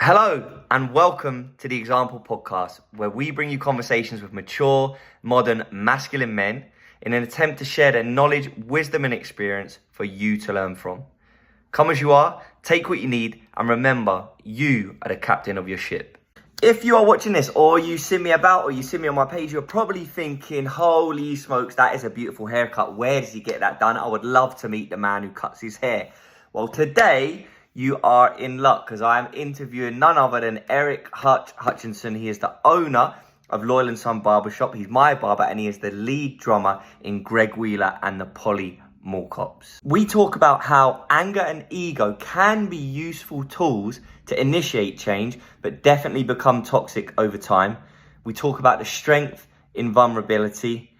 Hello and welcome to the Example Podcast, where we bring you conversations with mature, modern, masculine men in an attempt to share their knowledge, wisdom and experience for you to learn from. Come as you are, take what you need, and remember, you are the captain of your ship. If you are watching this or you see me about or you see me on my page, you're probably thinking, holy smokes, that is a beautiful haircut. Where does he get that done? I would love to meet the man who cuts his hair. Well, today you are in luck because I am interviewing none other than Eric Hutchinson. He is the owner of Loyal Sons Barber Shop. He's my barber and he is the lead drummer in Greg Wheeler and the Poly Mall Cops. We talk about how anger and ego can be useful tools to initiate change, but definitely become toxic over time. We talk about the strength in vulnerability,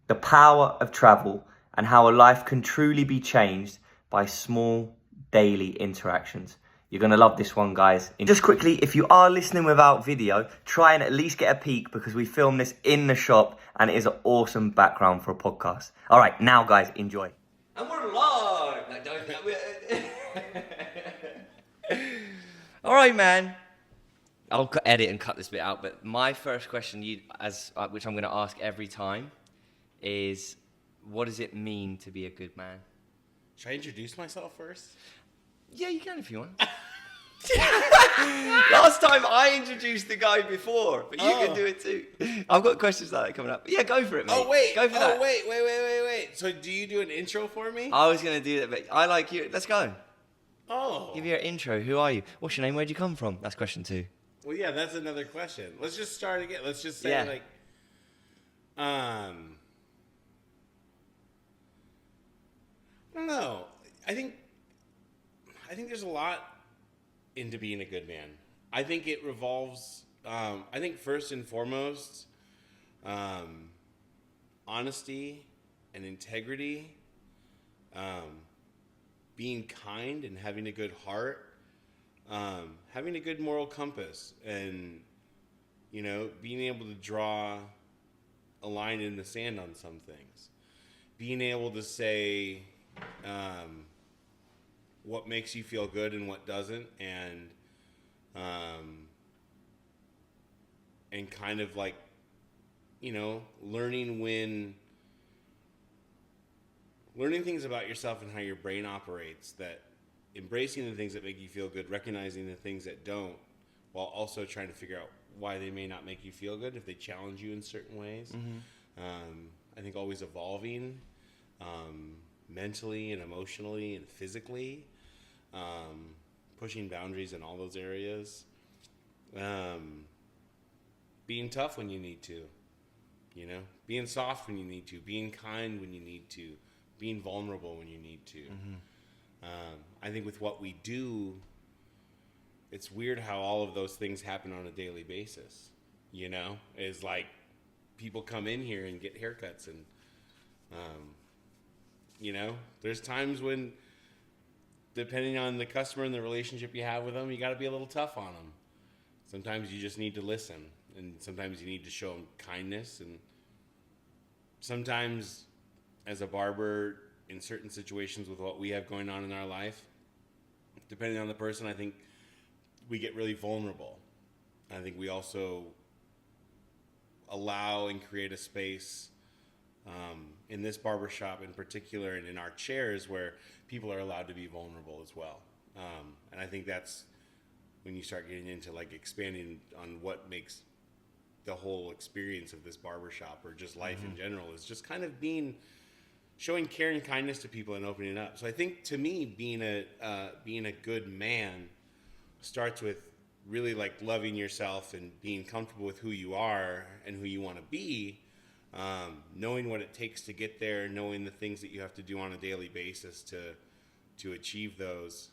the power of travel, and how a life can truly be changed by small daily interactions. You're going to love this one, guys. Just quickly, if you are listening without video, try and at least get a peek because we filmed this in the shop and it is an awesome background for a podcast. All right, now, guys, enjoy. And we're live. All right, man. I'll edit and cut this bit out, but my first question, which I'm going to ask every time, is what does it mean to be a good man? Should I introduce myself first? Yeah, you can if you want. Last time I introduced the guy before, but you can do it too. I've got questions like that coming up. Yeah, go for it, mate. Oh, wait. Go for that. Wait. So do you do an intro for me? I was going to do that, but I like you. Let's go. Oh. Give you an intro. Who are you? What's your name? Where'd you come from? That's question 2. Well, yeah, that's another question. Let's just start again. Let's just say, I don't know. I think there's a lot into being a good man. I think it revolves, I think first and foremost, honesty and integrity, being kind and having a good heart, having a good moral compass, and, being able to draw a line in the sand on some things. Being able to say what makes you feel good and what doesn't, and kind of like, learning things about yourself and how your brain operates, that embracing the things that make you feel good, recognizing the things that don't, while also trying to figure out why they may not make you feel good if they challenge you in certain ways. Mm-hmm. I think always evolving mentally and emotionally and physically, pushing boundaries in all those areas, being tough when you need to, being soft when you need to, being kind when you need to, being vulnerable when you need to. Mm-hmm. I think with what we do, it's weird how all of those things happen on a daily basis. It's like people come in here and get haircuts, and there's times when, depending on the customer and the relationship you have with them, you got to be a little tough on them. Sometimes you just need to listen, and sometimes you need to show them kindness, and sometimes as a barber, in certain situations with what we have going on in our life, depending on the person, I think we get really vulnerable. I think we also allow and create a space in this barbershop in particular, and in our chairs, where people are allowed to be vulnerable as well. And I think that's when you start getting into like expanding on what makes the whole experience of this barbershop, or just life in general, is just kind of showing care and kindness to people and opening up. So I think, to me, being a good man starts with really like loving yourself and being comfortable with who you are and who you want to be, knowing what it takes to get there, knowing the things that you have to do on a daily basis to achieve those,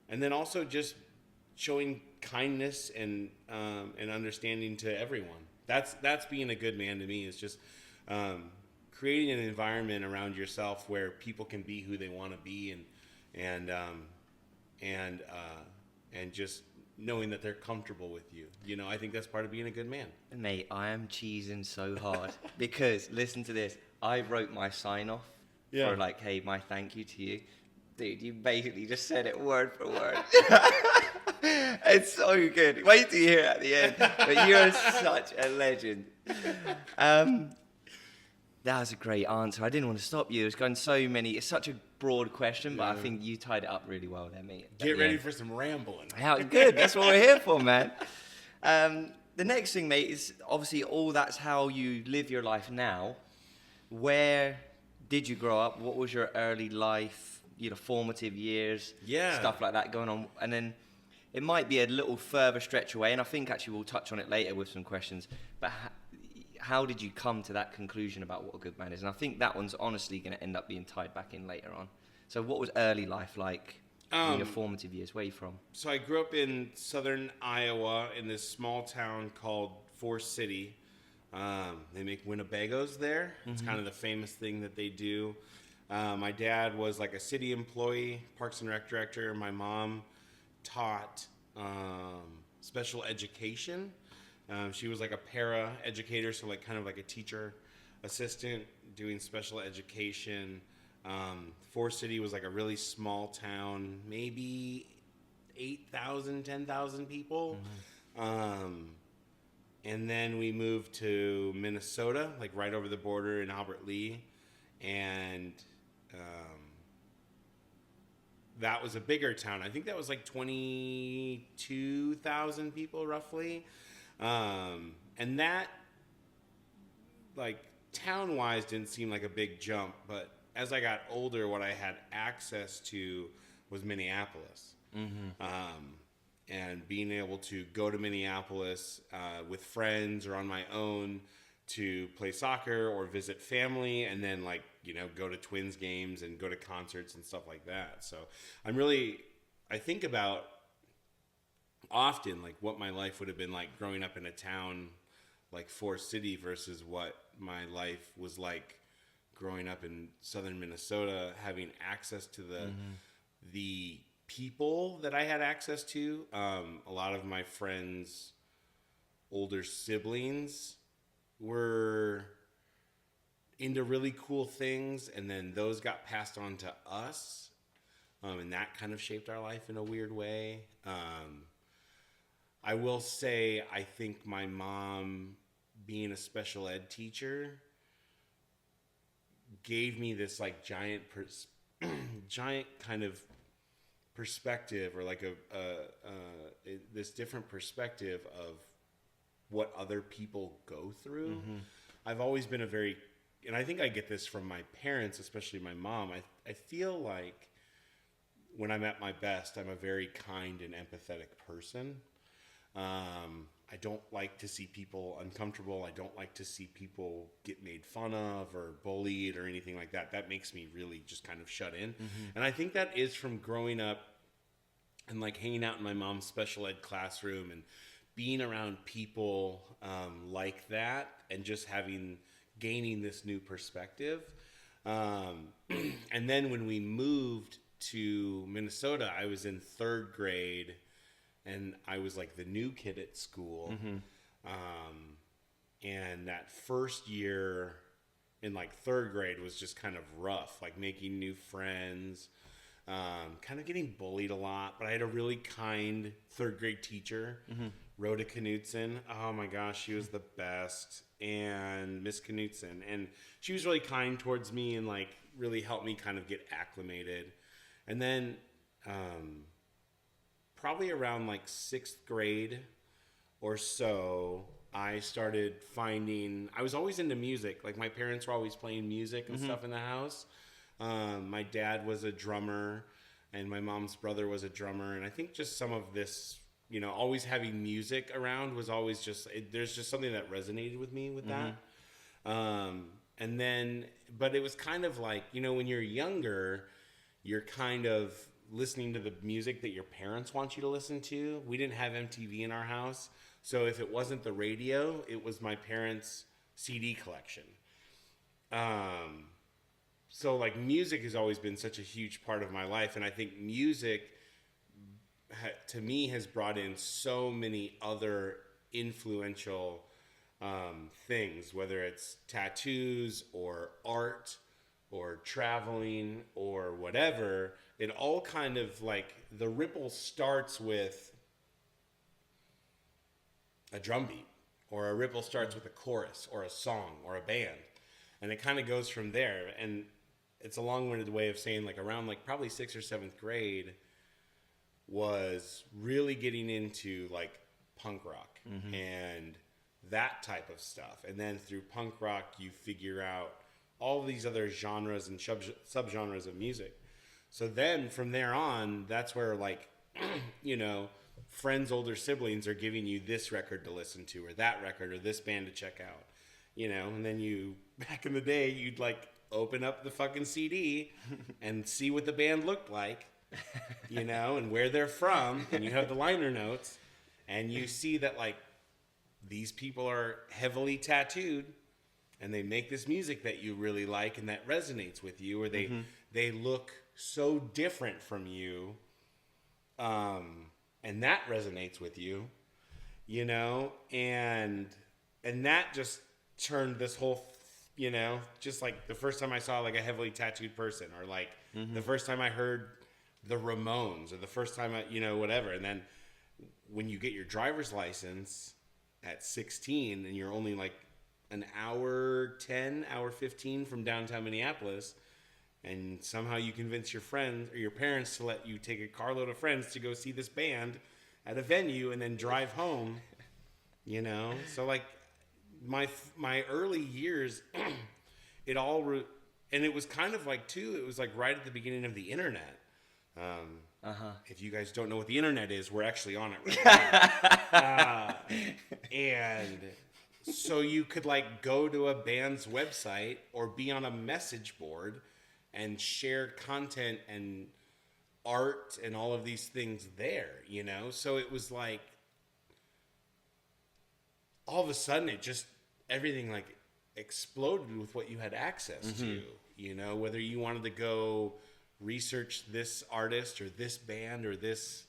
and then also just showing kindness and understanding to everyone. That's being a good man to me, is just creating an environment around yourself where people can be who they want to be, and just knowing that they're comfortable with you. I think that's part of being a good man. Mate, I am cheesing so hard because, listen to this, I wrote my sign off for like, hey, my thank you to you. Dude, you basically just said it word for word. It's so good. Wait till you hear it at the end. But you're such a legend. That was a great answer. I didn't want to stop you. It's gone so many. It's such a broad question, but I think you tied it up really well there, mate. Get ready for some rambling. How good. That's what we're here for, man. The next thing, mate, is obviously all that's how you live your life now. Where did you grow up? What was your early life, formative years? Yeah. Stuff like that going on. And then it might be a little further stretch away, and I think actually we'll touch on it later with some questions, but how did you come to that conclusion about what a good man is? And I think that one's honestly going to end up being tied back in later on. So what was early life like in your formative years? Where are you from? So I grew up in southern Iowa in this small town called Forest City. They make Winnebagos there. It's kind of the famous thing that they do. My dad was like a city employee, Parks and Rec director. My mom taught special education. She was like a para educator, so like kind of like a teacher assistant doing special education. Forest City was like a really small town, maybe 8,000, 10,000 people. And then we moved to Minnesota, like right over the border in Albert Lea. And that was a bigger town. I think that was like 22,000 people roughly. And that, like, town-wise didn't seem like a big jump, but as I got older, what I had access to was Minneapolis. And being able to go to Minneapolis with friends or on my own to play soccer or visit family, and then, like, go to Twins games and go to concerts and stuff like that. So I think about often like what my life would have been like growing up in a town like Forest City versus what my life was like growing up in southern Minnesota, having access to the people that I had access to. A lot of my friends' older siblings were into really cool things, and then those got passed on to us, and that kind of shaped our life in a weird way. I will say, I think my mom, being a special ed teacher, gave me this like giant kind of perspective, or like this different perspective of what other people go through. I've always been and I think I get this from my parents, especially my mom. I feel like when I'm at my best, I'm a very kind and empathetic person. I don't like to see people uncomfortable. I don't like to see people get made fun of or bullied or anything like that. That makes me really just kind of shut in. And I think that is from growing up and like hanging out in my mom's special ed classroom and being around people like that, and just gaining this new perspective. And then when we moved to Minnesota, I was in third grade, and I was like the new kid at school. And that first year in like third grade was just kind of rough, like making new friends, kind of getting bullied a lot. But I had a really kind third grade teacher, Rhoda Knutson. Oh my gosh, she was the best. And Miss Knutson. And she was really kind towards me and like really helped me kind of get acclimated. And then probably around like sixth grade or so, I started I was always into music. Like my parents were always playing music and stuff in the house. My dad was a drummer, and my mom's brother was a drummer. And I think just some of this, always having music around was always there's just something that resonated with me with that. And then, but it was kind of like, when you're younger, you're kind of listening to the music that your parents want you to listen to. We didn't have MTV in our house, so if it wasn't the radio, it was my parents' CD collection. So like music has always been such a huge part of my life, and I think music to me has brought in so many other influential things, whether it's tattoos or art or traveling or whatever. it all kind of like the ripple starts with a drum beat, or a ripple starts with a chorus or a song or a band, and it kind of goes from there. And it's a long-winded way of saying, like, around like probably 6th or 7th grade was really getting into like punk rock and that type of stuff. And then through punk rock, you figure out all these other genres and subgenres of music. So then from there on, that's where, like, you know, friends, older siblings are giving you this record to listen to, or that record, or this band to check out, you know. And then you, back in the day, you'd like open up the fucking CD and see what the band looked like, you know, and where they're from, and you have the liner notes, and you see that, like, these people are heavily tattooed, and they make this music that you really like and that resonates with you, or they look so different from you, and that resonates with you, you know, and that just turned this whole, you know, just like the first time I saw like a heavily tattooed person, or like the first time I heard the Ramones, or the first time I, you know, whatever. And then when you get your driver's license at 16 and you're only like an hour 10, hour 15 from downtown Minneapolis, and somehow you convince your friends or your parents to let you take a carload of friends to go see this band at a venue and then drive home, you know? So like my early years, it all, and it was kind of like, too, it was like right at the beginning of the internet. If you guys don't know what the internet is, we're actually on it right now. And so you could like go to a band's website or be on a message board and share content and art and all of these things there, you know? So it was like, all of a sudden it just, everything like exploded with what you had access to, you know, whether you wanted to go research this artist or this band or this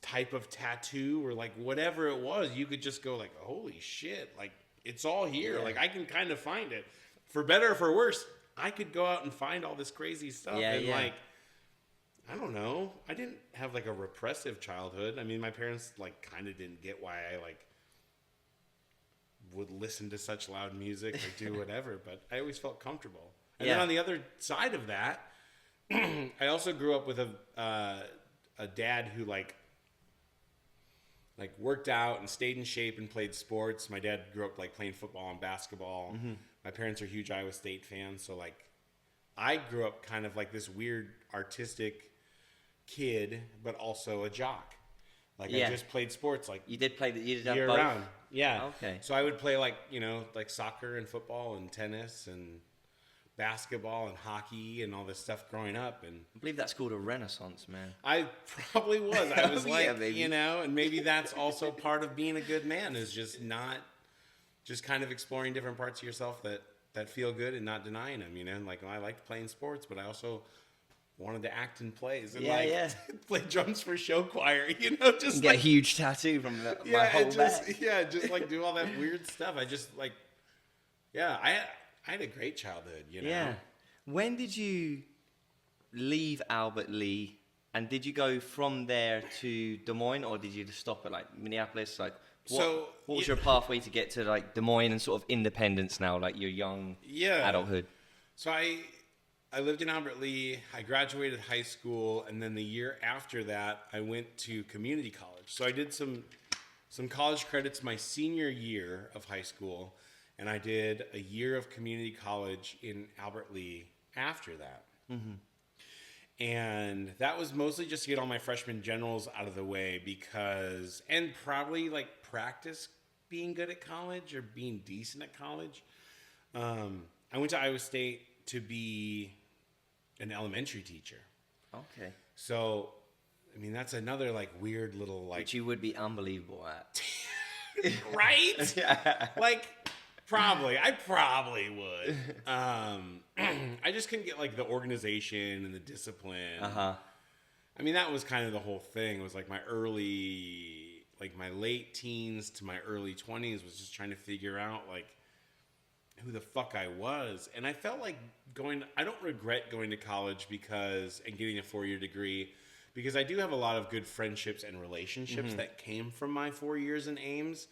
type of tattoo or like whatever it was, you could just go like, holy shit, like it's all here. Like I can kind of find it. For better or for worse, I could go out and find all this crazy stuff. Like, I don't know. I didn't have like a repressive childhood. I mean, my parents like kind of didn't get why I like would listen to such loud music or do whatever, but I always felt comfortable. And then on the other side of that, I also grew up with a dad who like worked out and stayed in shape and played sports. My dad grew up like playing football and basketball. My parents are huge Iowa State fans, so like I grew up kind of like this weird artistic kid, but also a jock. Like I just played sports like you did year both? round. Yeah. Okay. So I would play like, you know, like soccer and football and tennis and basketball and hockey and all this stuff growing up. And I believe that's called a renaissance, man. I probably was. I was like, Yeah, you know, and maybe that's also part of being a good man, is just not, just kind of exploring different parts of yourself that feel good and not denying them, you know. And like, I liked playing sports, but I also wanted to act in plays and play drums for show choir, you know, just get a huge tattoo from my whole back. Just like do all that weird stuff. I just like, I had a great childhood, you know. Yeah. When did you leave Albert Lee, and did you go from there to Des Moines, or did you just stop at like Minneapolis? Like, what was your pathway to get to like Des Moines and sort of independence now, like your young adulthood? So I lived in Albert Lee. I graduated high school, and then the year after that, I went to community college. So I did some college credits my senior year of high school, and I did a year of community college in Albert Lee after that. And that was mostly just to get all my freshman generals out of the way, because, and probably like practice being good at college or being decent at college. I went to Iowa State to be an elementary teacher. Okay. So, I mean, that's another like weird little like... Which you would be unbelievable at. Right? Like, I probably would. I just couldn't get like the organization and the discipline. I mean, that was kind of the whole thing. It was like my late teens to my early 20s was just trying to figure out like, who the fuck I was. And I felt like I don't regret going to college and getting a 4-year degree, because I do have a lot of good friendships and relationships that came from my 4 years in Ames.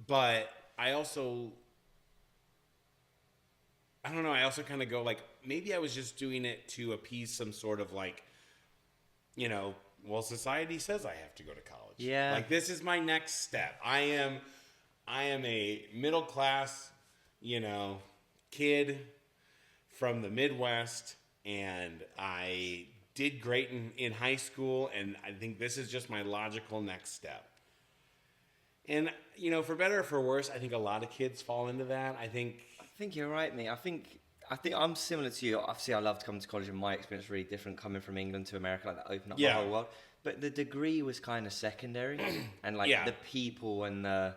But I also don't know. I also kind of go like, maybe I was just doing it to appease some sort of like, well, society says I have to go to college. Yeah. Like, this is my next step. I am a middle class, kid from the Midwest, and I did great in high school, and I think this is just my logical next step. And, for better or for worse, I think a lot of kids fall into that. I think you're right, mate. I think I'm similar to you. Obviously, I loved coming to college, and my experience was really different coming from England to America. Like, that opened up the whole world. But the degree was kind of secondary, and like the people and the,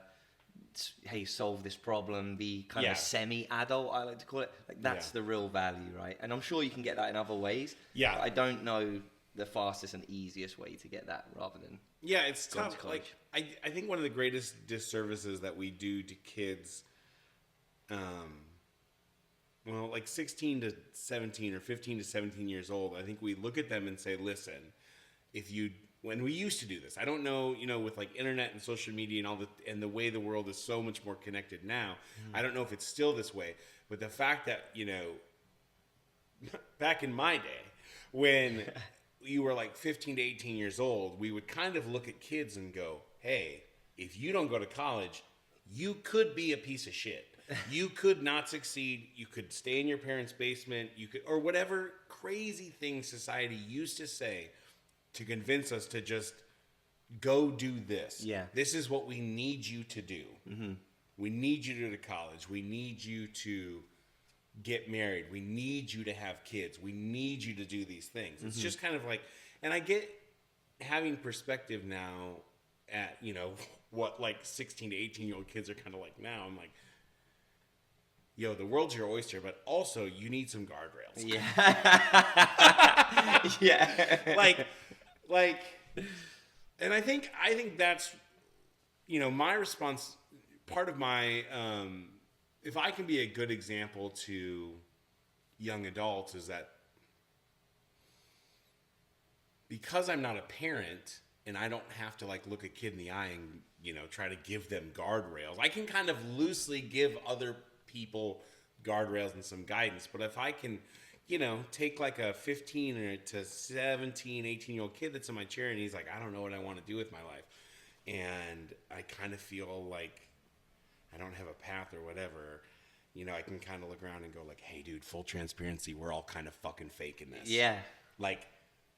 hey, solve this problem, be kind of semi-adult, I like to call it. Like, that's the real value, right? And I'm sure you can get that in other ways. Yeah. But I don't know the fastest and easiest way to get that, rather than it's tough. Like, I think one of the greatest disservices that we do to kids, like 16 to 17 or 15 to 17 years old, I think we look at them and say, listen, when we used to do this, I don't know, with like internet and social media and the way the world is so much more connected now, I don't know if it's still this way, but the fact that, back in my day, when you were like 15 to 18 years old, we would kind of look at kids and go, hey, if you don't go to college, you could be a piece of shit. You could not succeed. You could stay in your parents' basement. You could, or whatever crazy thing society used to say to convince us to just go do this. Yeah. This is what we need you to do. Mm-hmm. We need you to go to college. We need you to get married. We need you to have kids. We need you to do these things. It's just kind of like, and I get having perspective now at, what like 16 to 18-year-old kids are kind of like now. I'm like, yo, the world's your oyster, but also you need some guardrails. Yeah. Yeah. Like, and I think that's, my response, part of my, if I can be a good example to young adults, is that because I'm not a parent and I don't have to like look a kid in the eye and, try to give them guardrails, I can kind of loosely give other people guardrails and some guidance. But if I can, take like a 15 or to 17, 18-year-old kid that's in my chair and he's like, I don't know what I want to do with my life, and I kind of feel like I don't have a path or whatever, I can kind of look around and go like, hey dude, full transparency, we're all kind of fucking faking this. Yeah. Like,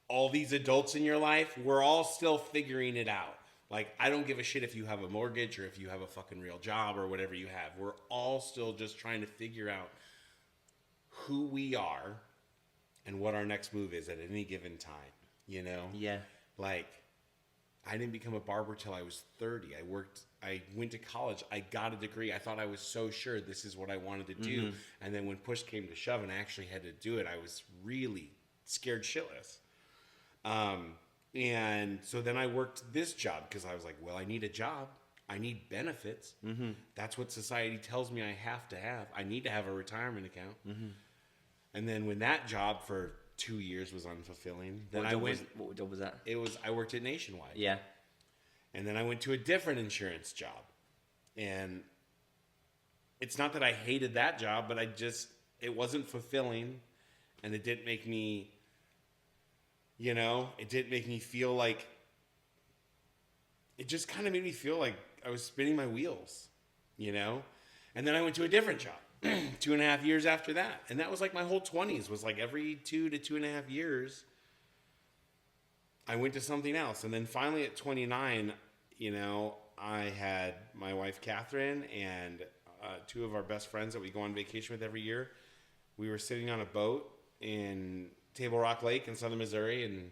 all these adults in your life, we're all still figuring it out. Like, I don't give a shit if you have a mortgage or if you have a fucking real job or whatever you have. We're all still just trying to figure out who we are and what our next move is at any given time, Yeah. Like, I didn't become a barber till I was 30. I went to college. I got a degree. I thought I was so sure this is what I wanted to do. Mm-hmm. And then when push came to shove and I actually had to do it, I was really scared shitless. And so then I worked this job because I was like, well, I need a job. I need benefits. Mm-hmm. That's what society tells me I have to have. I need to have a retirement account. Mm-hmm. And then when that job for 2 years was unfulfilling, then what job was that? I worked at Nationwide. Yeah. And then I went to a different insurance job. And it's not that I hated that job, but it wasn't fulfilling. And it didn't make me, it didn't make me feel like, it just kind of made me feel like I was spinning my wheels, And then I went to a different job 2.5 years after that. And that was like my whole 20s, was like every 2 to 2.5 years, I went to something else. And then finally at 29, I had my wife, Catherine, and 2 of our best friends that we go on vacation with every year. We were sitting on a boat in Table Rock Lake in southern Missouri in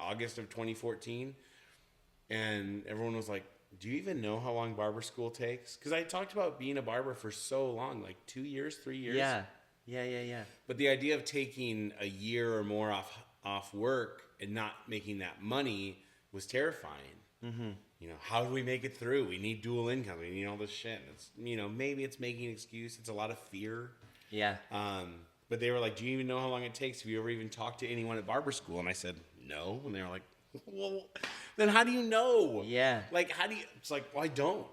August of 2014. And everyone was like, do you even know how long barber school takes? Because I talked about being a barber for so long, like 2 years, 3 years. Yeah. But the idea of taking a year or more off work and not making that money was terrifying. You know, how do we make it through? We need dual income. We need all this shit. It's, you know, maybe it's making an excuse. It's a lot of fear. Yeah. But they were like, do you even know how long it takes? Have you ever even talked to anyone at barber school? And I said, no. And they were like, well, then how do you know? Yeah. Like, how do you? It's like, well, I don't.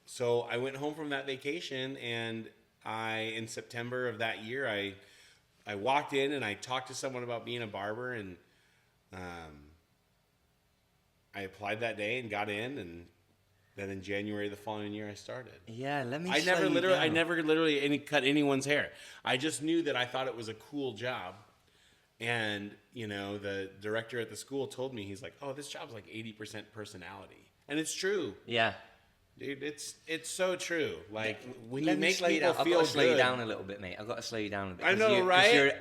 So I went home from that vacation, and in September of that year, I walked in and I talked to someone about being a barber, and I applied that day and got in, and then in January the following year I started. Yeah, let me I slow never you literally down. I never literally cut anyone's hair. I just knew that I thought it was a cool job. And, you know, the director at the school told me, he's like, "Oh, this job's like 80% personality." And it's true. Yeah. Dude, it's so true. Like, when Let you me make slow you people down. I've feel got to slow you good. down a little bit, mate. I've got to slow you down a bit. I know, right?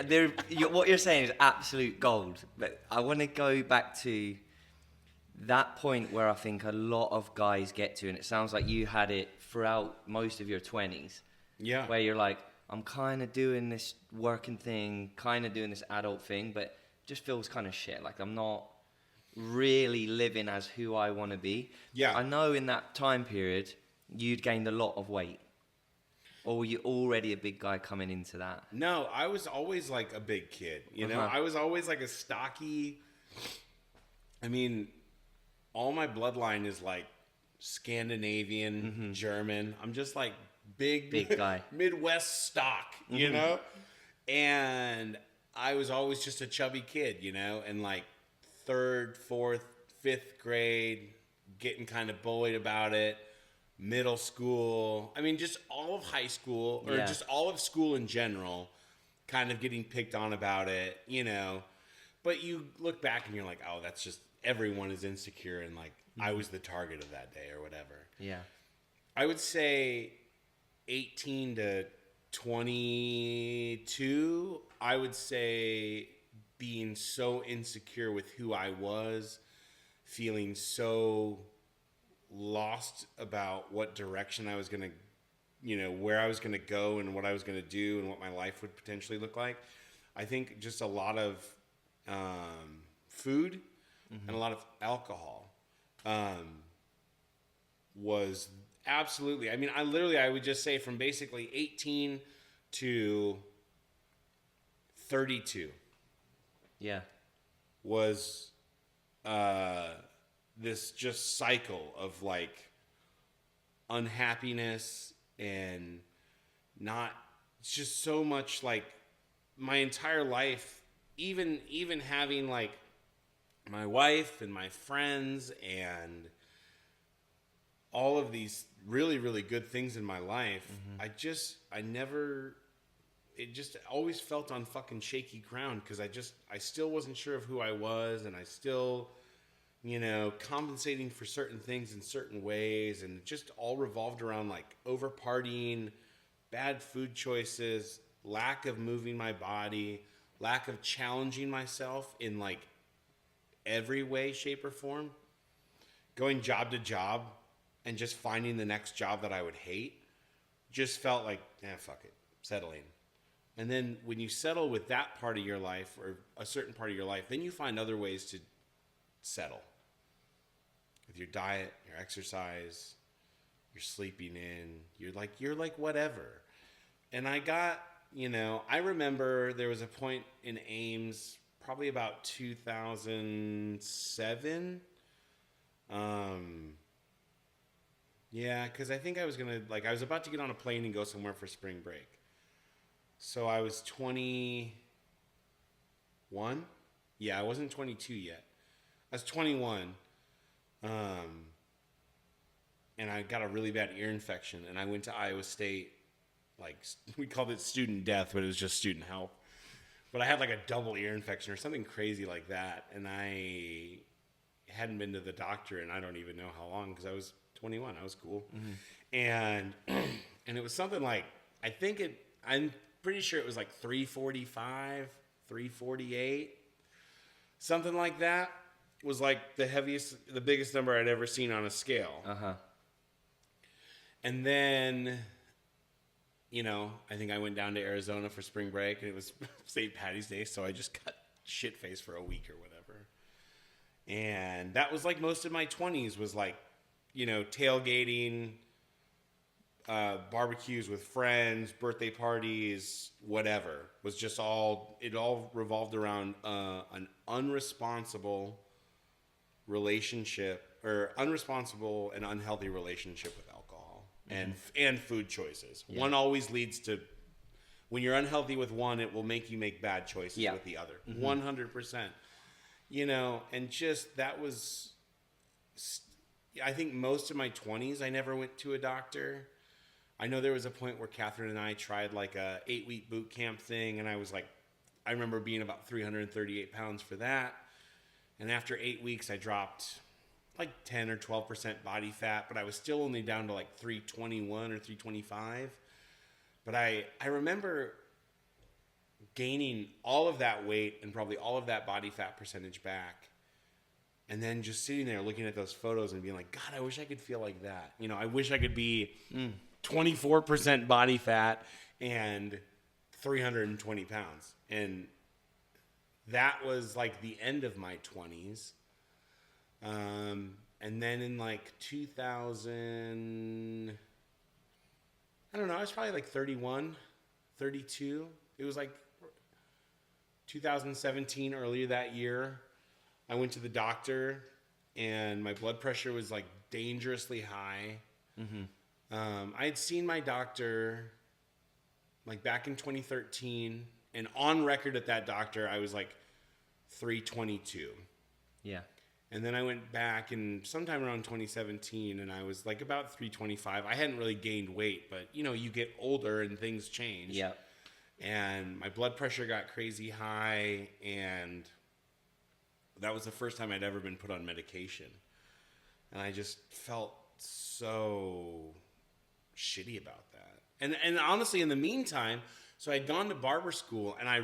What you're saying is absolute gold. But I want to go back to that point where I think a lot of guys get to, and it sounds like you had it throughout most of your 20s. Yeah. Where you're like, I'm kind of doing this working thing, kind of doing this adult thing, but just feels kind of shit. Like I'm not really living as who I want to be. Yeah. I know in that time period, you'd gained a lot of weight. Or were you already a big guy coming into that? No, I was always like a big kid. You know, I was always like a stocky. I mean, all my bloodline is like Scandinavian, German. I'm just like big guy. Midwest stock, you know? And I was always just a chubby kid, you know? And like 3rd, 4th, 5th grade, getting kind of bullied about it. Middle school. I mean, just all of high school, or just all of school in general, kind of getting picked on about it, you know? But you look back and you're like, oh, that's just, everyone is insecure, and like, I was the target of that day or whatever. Yeah. I would say 18 to 22, I would say being so insecure with who I was, feeling so lost about what direction I was going to, you know, where I was going to go and what I was going to do and what my life would potentially look like. I think just a lot of food and a lot of alcohol was absolutely, I mean, I would just say from basically 18 to 32 was this just cycle of like unhappiness and not, it's just so much like my entire life, even having like my wife and my friends and all of these really, really good things in my life, it just always felt on fucking shaky ground, because I still wasn't sure of who I was, and I still, you know, compensating for certain things in certain ways, and it just all revolved around like over partying, bad food choices, lack of moving my body, lack of challenging myself in like every way, shape, or form, going job to job and just finding the next job that I would hate, just felt like, fuck it, settling. And then when you settle with that part of your life, or a certain part of your life, then you find other ways to settle. With your diet, your exercise, your sleeping in, you're like whatever. And I got, you know, I remember there was a point in Ames, probably about 2007. Yeah, because I think I was about to get on a plane and go somewhere for spring break. So I was 21. Yeah, I wasn't 22 yet. I was 21. And I got a really bad ear infection, and I went to Iowa State. Like, we called it student death, but it was just student health. But I had like a double ear infection or something crazy like that, and I hadn't been to the doctor in I don't even know how long, because I was 21. I was cool. And it was something like, I'm pretty sure it was like 345, 348. Something like that was like the biggest number I'd ever seen on a scale. And then, you know, I think I went down to Arizona for spring break, and it was St. Patty's Day, so I just got shit-faced for a week or whatever. And that was like most of my 20s was like, tailgating, barbecues with friends, birthday parties, whatever. Was just it all revolved around an unresponsible relationship or unresponsible and unhealthy relationship with alcohol and food choices. Yeah. One always leads to, when you're unhealthy with one, it will make you make bad choices with the other. 100%. And just that was, I think most of my 20s, I never went to a doctor. I know there was a point where Catherine and I tried like a 8-week boot camp thing, and I remember being about 338 pounds for that. And after 8 weeks, I dropped like 10 or 12% body fat, but I was still only down to like 321 or 325. But I remember gaining all of that weight and probably all of that body fat percentage back. And then just sitting there looking at those photos and being like, God, I wish I could feel like that. I wish I could be 24% body fat and 320 pounds. And that was like the end of my 20s. And then in like 2000, I don't know, I was probably like 31, 32. It was like 2017, earlier that year. I went to the doctor and my blood pressure was like dangerously high. I had seen my doctor like back in 2013, and on record at that doctor, I was like 322. Yeah. And then I went back and sometime around 2017 and I was like about 325. I hadn't really gained weight, but you get older and things change. Yeah. And my blood pressure got crazy high, and that was the first time I'd ever been put on medication. And I just felt so shitty about that. And honestly, in the meantime, so I'd gone to barber school, and I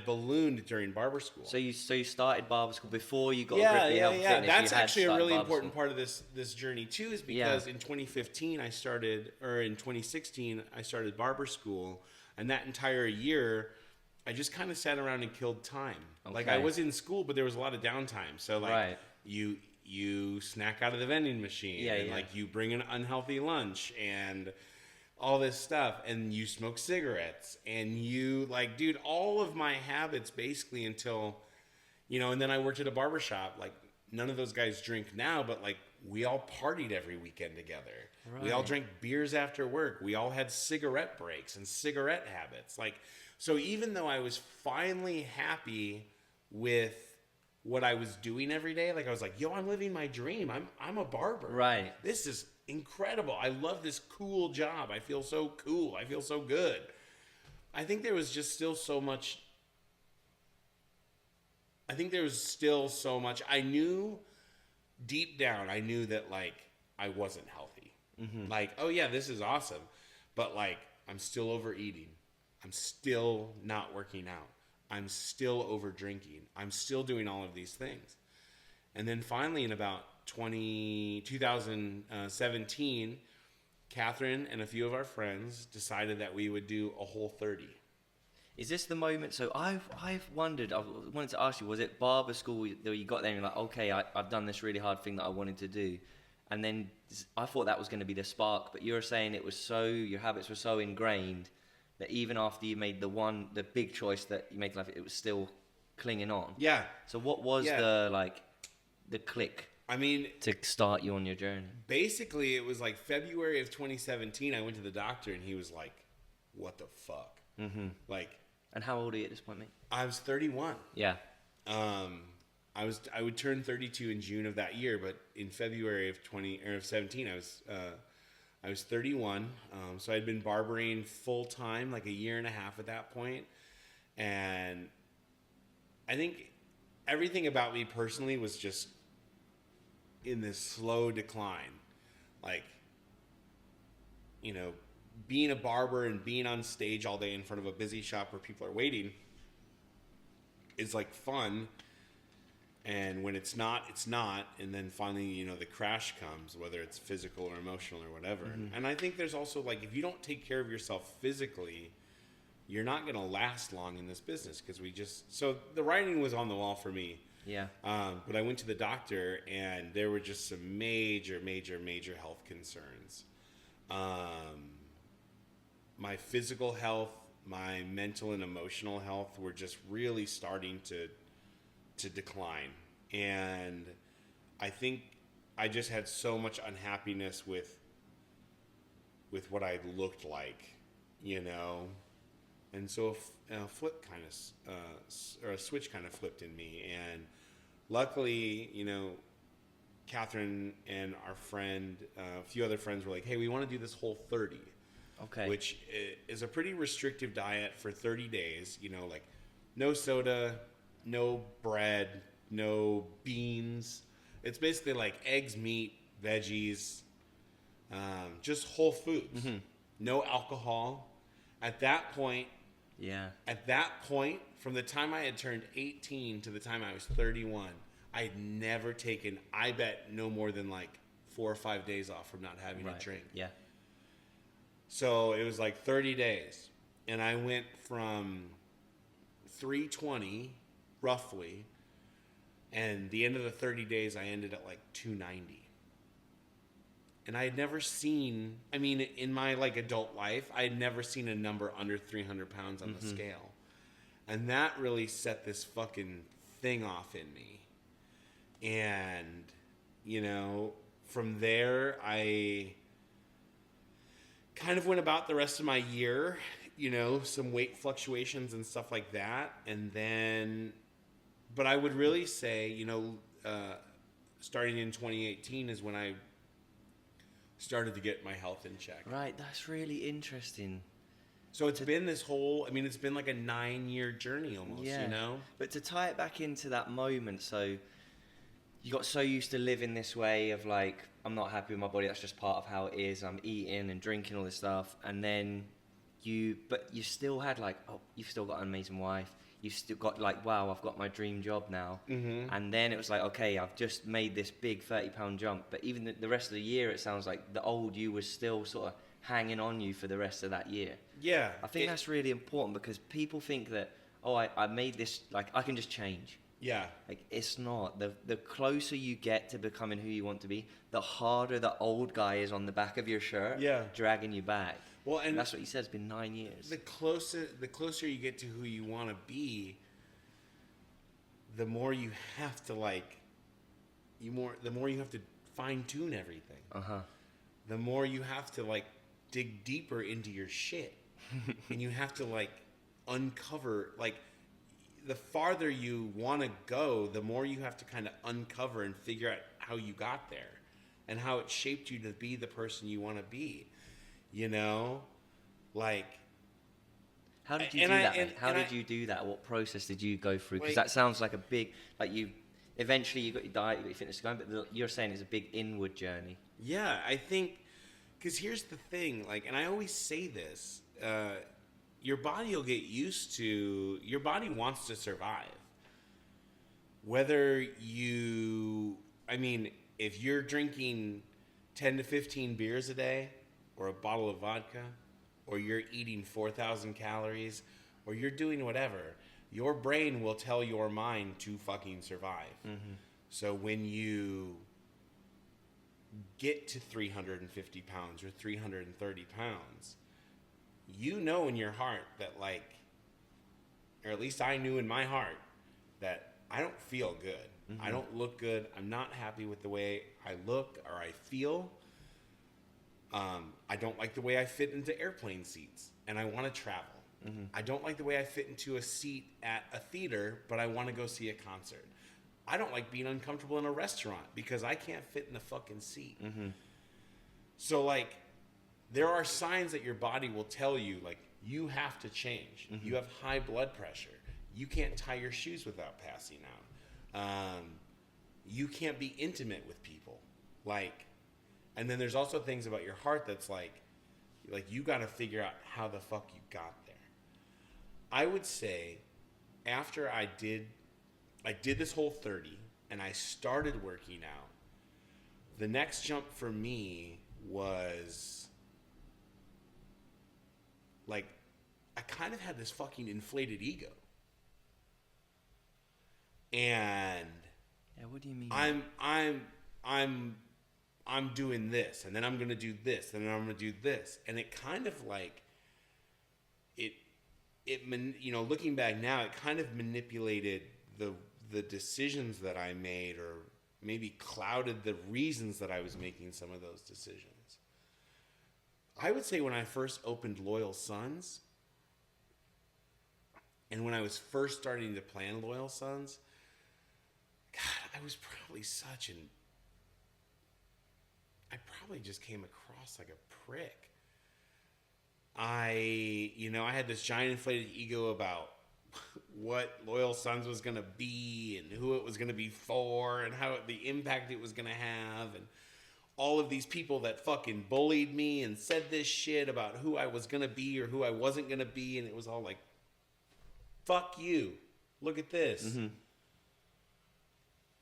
ballooned during barber school. So you started barber school before you got Griffey Health Fitness. That's actually a really important part of this journey too, is because in 2016 in 2016 I started barber school, and that entire year I just kind of sat around and killed time. Okay. Like I was in school, but there was a lot of downtime. So like you snack out of the vending machine, and like you bring an unhealthy lunch and all this stuff, and you smoke cigarettes, and you like, dude, all of my habits basically until, and then I worked at a barbershop. Like none of those guys drink now, but like we all partied every weekend together. Right. We all drank beers after work. We all had cigarette breaks and cigarette habits. Like, so even though I was finally happy with what I was doing every day, like I was like, yo, I'm living my dream. I'm a barber. Right. This is incredible. I love this cool job. I feel so cool. I feel so good. I think there was just still so much. I knew deep down, I knew that like I wasn't healthy. Mm-hmm. Like, oh yeah, this is awesome. But like, I'm still overeating. I'm still not working out. I'm still over drinking. I'm still doing all of these things. And then finally in about 2017, Catherine and a few of our friends decided that we would do a whole 30. Is this the moment? So I've wondered, I wanted to ask you, was it barber school that you got there and you're like, okay, I've done this really hard thing that I wanted to do? And then I thought that was going to be the spark, but you were saying your habits were so ingrained that even after you made the big choice that you made in life, it was still clinging on. Yeah. So what was the click? I mean, to start you on your journey. Basically, it was like February of 2017. I went to the doctor and he was like, "What the fuck?" Mm-hmm. Like. And how old are you at this point, mate? I was 31. Yeah. I would turn 32 in June of that year, but in February of 17, I was 31. So I'd been barbering full time, like a year and a half at that point. And I think everything about me personally was just in this slow decline. Like, being a barber and being on stage all day in front of a busy shop where people are waiting is like fun. And when it's not, it's not. And then finally, the crash comes, whether it's physical or emotional or whatever. Mm-hmm. And I think there's also like, if you don't take care of yourself physically, you're not going to last long in this business. So the writing was on the wall for me. Yeah. But I went to the doctor, and there were just some major health concerns. My physical health, my mental and emotional health were just really starting to decline. And I think I just had so much unhappiness with what I looked like, you know? And so a switch kind of flipped in me. And luckily, you know, Catherine and our friend, a few other friends were like, hey, we want to do this Whole30. Okay. Which is a pretty restrictive diet for 30 days. You know, like no soda, no bread, no beans. It's basically like eggs, meat, veggies, just whole foods. Mm-hmm. No alcohol. At that point, from the time I had turned 18 to the time I was 31, I had never taken, I bet, no more than like 4 or 5 days off from not having a drink. Yeah. So it was like 30 days. And I went from 320, roughly, and the end of the 30 days, I ended at like 290. And I had never seen, I mean, in my like adult life, I had never seen a number under 300 pounds on the scale. And that really set this fucking thing off in me. And, you know, from there, I kind of went about the rest of my year, you know, some weight fluctuations and stuff like that. And then, but I would really say, you know, starting in 2018 is when I started to get my health in check. Right, that's really interesting. So it's been this whole, I mean, it's been like a 9-year journey almost, you know? But to tie it back into that moment, so you got so used to living this way of like, I'm not happy with my body, that's just part of how it is, I'm eating and drinking all this stuff, and then you still had like, oh, you've still got an amazing wife, you've still got like, wow, I've got my dream job now. Mm-hmm. And then it was like, okay, I've just made this big 30-pound jump, but even the rest of the year, it sounds like the old you was still sort of hanging on you for the rest of that year. Yeah. I think that's really important, because people think that, oh, I made this, like, I can just change. Yeah. Like, it's not. The closer you get to becoming who you want to be, the harder the old guy is on the back of your shirt, dragging you back. Well, and that's what he said. It's been 9 years. The closer you get to who you want to be, the more you have to the more you have to fine tune everything. The more you have to like dig deeper into your shit, and you have to like uncover, like, the farther you want to go, the more you have to kind of uncover and figure out how you got there and how it shaped you to be the person you want to be, you know? Like, how did you do that, man? How did you do that? What process did you go through? Because that sounds like a big, like, you eventually you got your diet, you got your fitness going, but you're saying it's a big inward journey. Yeah, I think, because here's the thing, like, and I always say this, your body will get used to, your body wants to survive. Whether if you're drinking 10 to 15 beers a day, or a bottle of vodka, or you're eating 4,000 calories, or you're doing whatever, your brain will tell your mind to fucking survive. Mm-hmm. So when you get to 350 pounds or 330 pounds, you know in your heart that, like, or at least I knew in my heart, that I don't feel good. Mm-hmm. I don't look good. I'm not happy with the way I look or I feel. I don't like the way I fit into airplane seats, and I want to travel. Mm-hmm. I don't like the way I fit into a seat at a theater, but I want to go see a concert. I don't like being uncomfortable in a restaurant because I can't fit in the fucking seat. Mm-hmm. So, like, there are signs that your body will tell you, like, you have to change. Mm-hmm. You have high blood pressure. You can't tie your shoes without passing out. You can't be intimate with people. Like, and then there's also things about your heart that's like you got to figure out how the fuck you got there. I would say after I did this Whole30 and I started working out, the next jump for me was like, I kind of had this fucking inflated ego. and Yeah, what do you mean? I'm doing this, and then I'm gonna do this, and then I'm gonna do this, and it kind of like it looking back now, it kind of manipulated the decisions that I made, or maybe clouded the reasons that I was making some of those decisions. I would say when I first opened Loyal Sons, and when I was first starting to plan Loyal Sons, God, I was probably I probably just came across like a prick. I had this giant inflated ego about what Loyal Sons was going to be and who it was going to be for and the impact it was going to have, and all of these people that fucking bullied me and said this shit about who I was going to be or who I wasn't going to be, and it was all like, fuck you. Look at this. Mm-hmm.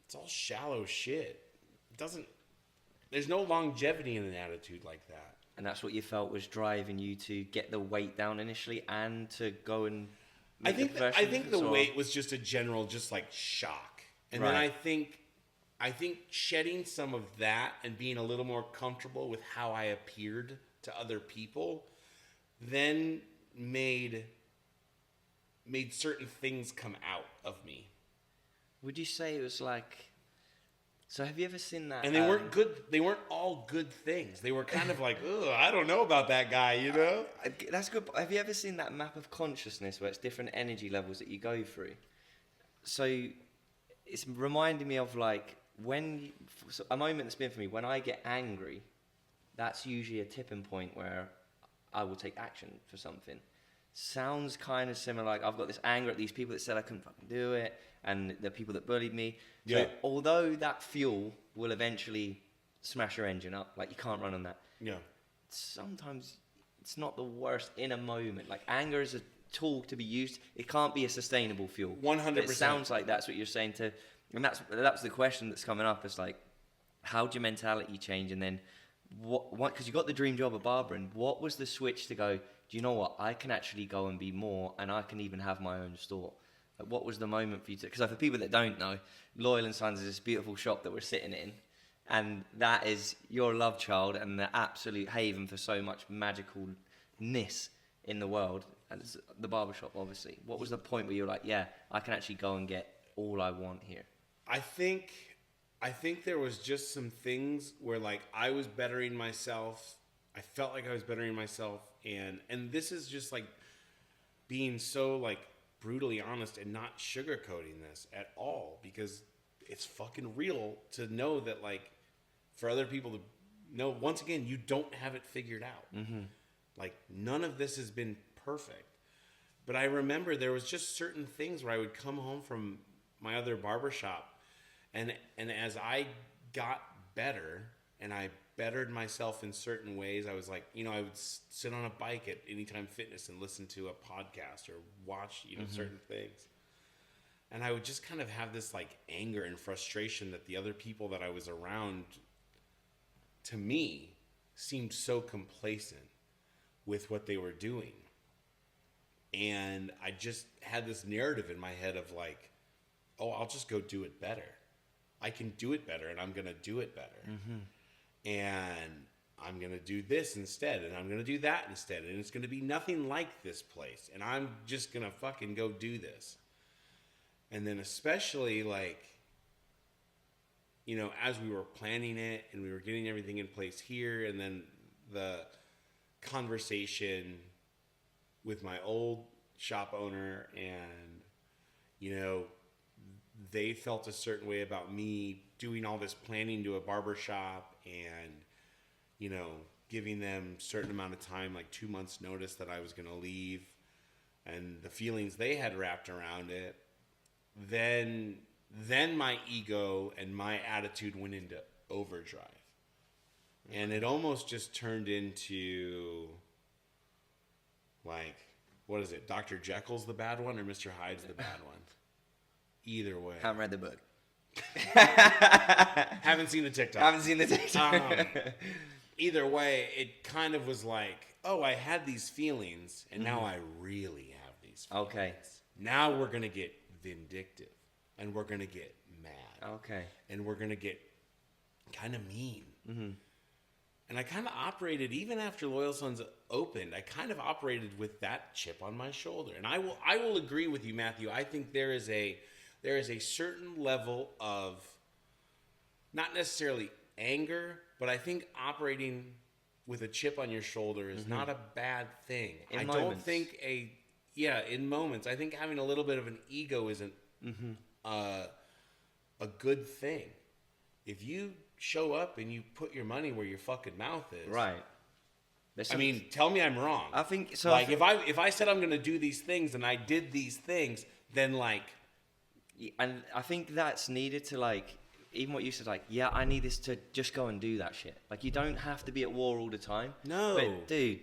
It's all shallow shit. There's no longevity in an attitude like that. And that's what you felt was driving you to get the weight down initially and to go and I think the weight was just a general just like shock. And right. Then I think shedding some of that and being a little more comfortable with how I appeared to other people then made certain things come out of me. Would you say it was like... So have you ever seen that? And they weren't good. They weren't all good things. They were kind of like, ugh, I don't know about that guy, you know? That's good. Have you ever seen that map of consciousness where it's different energy levels that you go through? So it's reminding me of like a moment that's been for me, when I get angry, that's usually a tipping point where I will take action for something. Sounds kind of similar, like I've got this anger at these people that said I couldn't fucking do it, and the people that bullied me. So yeah. Although that fuel will eventually smash your engine up, like you can't run on that. Yeah. Sometimes it's not the worst in a moment. Like anger is a tool to be used. It can't be a sustainable fuel. 100%. It sounds like that's what you're saying and that's the question that's coming up. It's like, how'd your mentality change? And then what? Because you got the dream job of barbering. What was the switch to go, do you know what? I can actually go and be more, and I can even have my own store. Like, what was the moment for you to... Because for people that don't know, Loyal Sons is this beautiful shop that we're sitting in, and that is your love child and the absolute haven for so much magicalness in the world. And it's the barbershop, obviously. What was the point where you're like, yeah, I can actually go and get all I want here? I think there was just some things where, like, I was bettering myself. I felt like I was bettering myself, and this is just like being so like brutally honest and not sugarcoating this at all, because it's fucking real to know that, like, for other people to know, once again, you don't have it figured out. Mm-hmm. Like, none of this has been perfect. But I remember there was just certain things where I would come home from my other barbershop, and as I got better and I bettered myself in certain ways, I was like, I would sit on a bike at Anytime Fitness and listen to a podcast or watch, mm-hmm. certain things. And I would just kind of have this like anger and frustration that the other people that I was around, to me, seemed so complacent with what they were doing. And I just had this narrative in my head of like, oh, I'll just go do it better. I can do it better, and I'm going to do it better. Mm-hmm. And I'm going to do this instead, and I'm going to do that instead, and it's going to be nothing like this place, and I'm just going to fucking go do this. And then especially, like, as we were planning it and we were getting everything in place here, and then the conversation with my old shop owner, and, they felt a certain way about me doing all this planning to a barbershop and, giving them a certain amount of time, like 2 months notice that I was going to leave, and the feelings they had wrapped around it. Then my ego and my attitude went into overdrive. And it almost just turned into, like, what is it? Dr. Jekyll's the bad one or Mr. Hyde's the bad one? Either way. Haven't read the book. Haven't seen the TikTok. Either way, it kind of was like, oh, I had these feelings, and now I really have these feelings. Okay. Now we're going to get vindictive. and we're going to get mad. Okay. And we're going to get kind of mean. Mm-hmm. And I kind of operated, even after Loyal Sons opened, I kind of operated with that chip on my shoulder. And I will agree with you, Matthew. I think there is a certain level of, not necessarily anger, but I think operating with a chip on your shoulder is not a bad thing. In don't moments. think in moments. I think having a little bit of an ego isn't a good thing. If you show up and you put your money where your fucking mouth is, Right. I mean, tell me I'm wrong. I think so. Like if I said I'm going to do these things and I did these things, then like, and I think that's needed to like, even what you said, like, yeah, I need this to just go and do that shit. Like, you don't have to be at war all the time. No. But dude,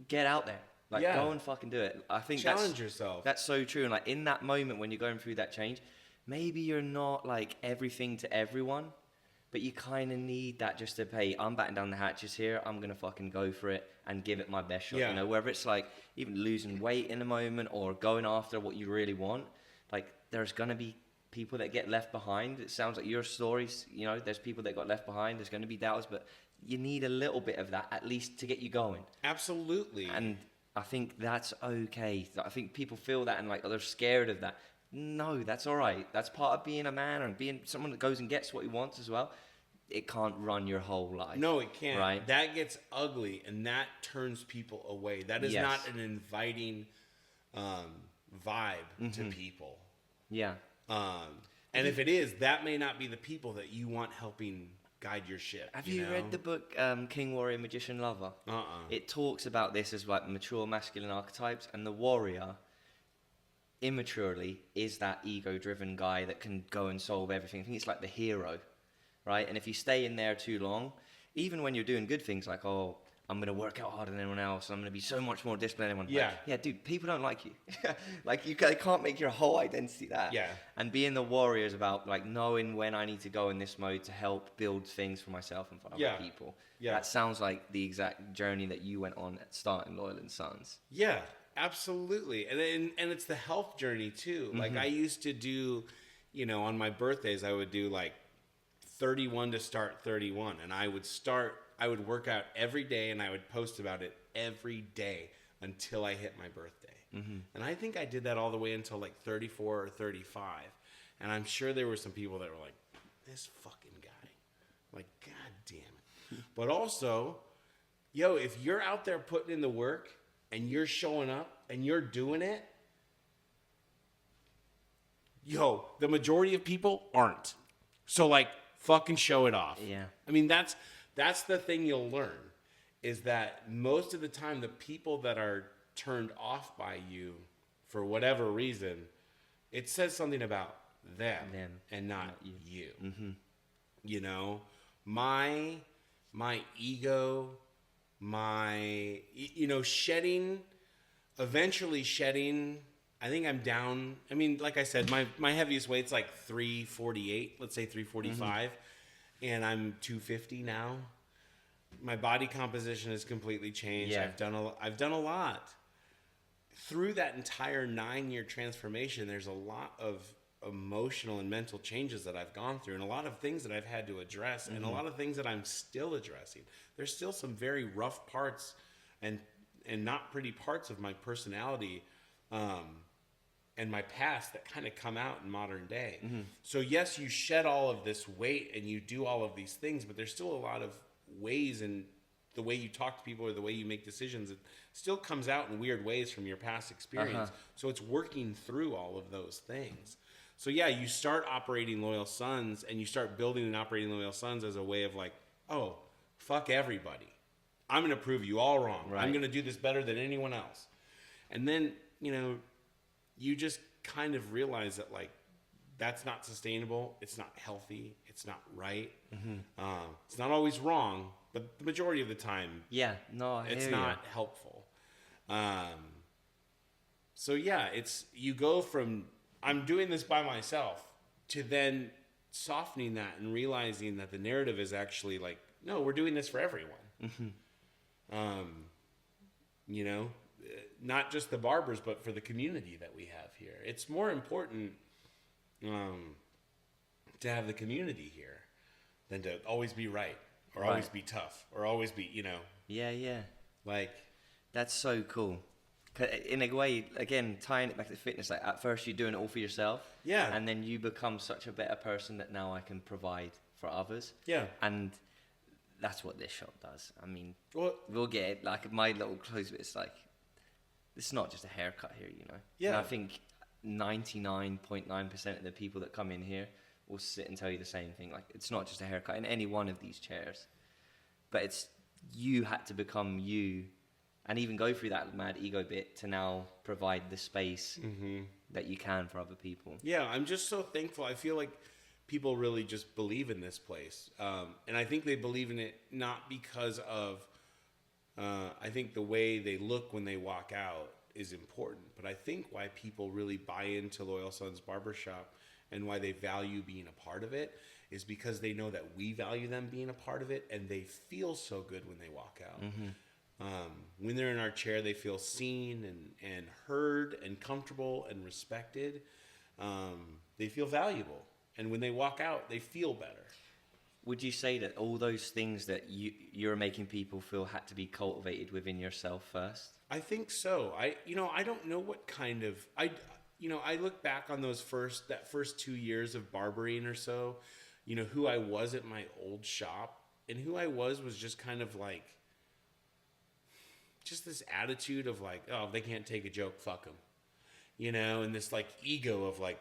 get out there. Like, Yeah. go and fucking do it. I think challenge yourself. That's so true. And like in that moment when you're going through that change, maybe you're not like everything to everyone, but you kind of need that just to pay. I'm batting down the hatches here. I'm going to fucking go for it and give it my best shot. Yeah. You know, whether it's like even losing weight in a moment or going after what you really want, like there's going to be people that get left behind. It sounds like your stories, you know, there's people that got left behind. There's going to be doubts, but you need a little bit of that at least to get you going. Absolutely. And I think that's okay. I think people feel that and like they're scared of that. No, that's all right. That's part of being a man and being someone that goes and gets what he wants as well. It can't run your whole life. No, it can't. Right? That gets ugly, and that turns people away. That is Yes. not an inviting vibe to people. Yeah. And if it is, that may not be the people that you want helping guide your ship. Have you read the book King, Warrior, Magician, Lover? It talks about this as like mature masculine archetypes, and the warrior immaturely is that ego-driven guy that can go and solve everything. I think it's like the hero, right? And if you stay in there too long, even when you're doing good things like, oh, I'm going to work out harder than anyone else, I'm going to be so much more disciplined than anyone. Yeah. Like, yeah, dude, people don't like you. Like, they can't make your whole identity that. Yeah. And being the warrior is about, like, knowing when I need to go in this mode to help build things for myself and for other people. Yeah. That sounds like the exact journey that you went on at starting Loyal Sons. Yeah, absolutely. And it's the health journey, too. Like, I used to do, you know, on my birthdays, I would do, like, 31 to start 31. And I would work out every day, and I would post about it every day until I hit my birthday. And I think I did that all the way until like 34 or 35. And I'm sure there were some people that were like, this fucking guy. Like, God damn it. But also, yo, if you're out there putting in the work and you're showing up and you're doing it, yo, the majority of people aren't. So, like, fucking show it off. Yeah. I mean, that's the thing you'll learn, is that most of the time the people that are turned off by you for whatever reason, it says something about them and not you. You know, my ego, you know, eventually shedding, I think I'm down. I mean, like I said, my heaviest weight's like 348, let's say 345. And I'm 250 now. My body composition has completely changed. Yeah. I've done a lot. Through that entire 9-year transformation, there's a lot of emotional and mental changes that I've gone through, and a lot of things that I've had to address, and a lot of things that I'm still addressing. There's still some very rough parts and not pretty parts of my personality and my past that kind of come out in modern day. So yes, you shed all of this weight and you do all of these things, but there's still a lot of ways in the way you talk to people or the way you make decisions. It still comes out in weird ways from your past experience. So it's working through all of those things. So yeah, you start operating Loyal Sons and you start building and operating Loyal Sons as a way of like, oh, fuck everybody. I'm going to prove you all wrong. Right. I'm going to do this better than anyone else. And then, you know, you just kind of realize that, like, that's not sustainable. It's not healthy. It's not right. It's not always wrong, but the majority of the time, it's not helpful. So yeah, you go from I'm doing this by myself to then softening that and realizing that the narrative is actually like, no, we're doing this for everyone. You know, not just the barbers, but for the community that we have here. It's more important to have the community here than to always be right or Right. always be tough or always be, Yeah. like, That's so cool. 'Cause in a way, again, tying it back to fitness, like at first you're doing it all for yourself. Yeah. And then you become such a better person that now I can provide for others. yeah. And that's what this shop does. I mean, Well, we'll get it. Like my little clothes bit, it's like, it's not just a haircut here, Yeah. And I think 99.9% of the people that come in here will sit and tell you the same thing. Like, it's not just a haircut in any one of these chairs, but it's you had to become you and even go through that mad ego bit to now provide the space that you can for other people. yeah, I'm just so thankful. I feel like people really just believe in this place. And I think they believe in it not because of, I think the way they look when they walk out is important. But I think why people really buy into Loyal Sons Barbershop and why they value being a part of it is because they know that we value them being a part of it, and they feel so good when they walk out. When they're in our chair, they feel seen and heard and comfortable and respected. They feel valuable. And when they walk out, they feel better. Would you say that all those things that you're making people feel had to be cultivated within yourself first? I think so. I don't know what kind of, I look back on that first 2 years of barbering or so, who I was at my old shop, and who I was just kind of like, just this attitude of like, oh, if they can't take a joke, fuck them, and this like ego of like,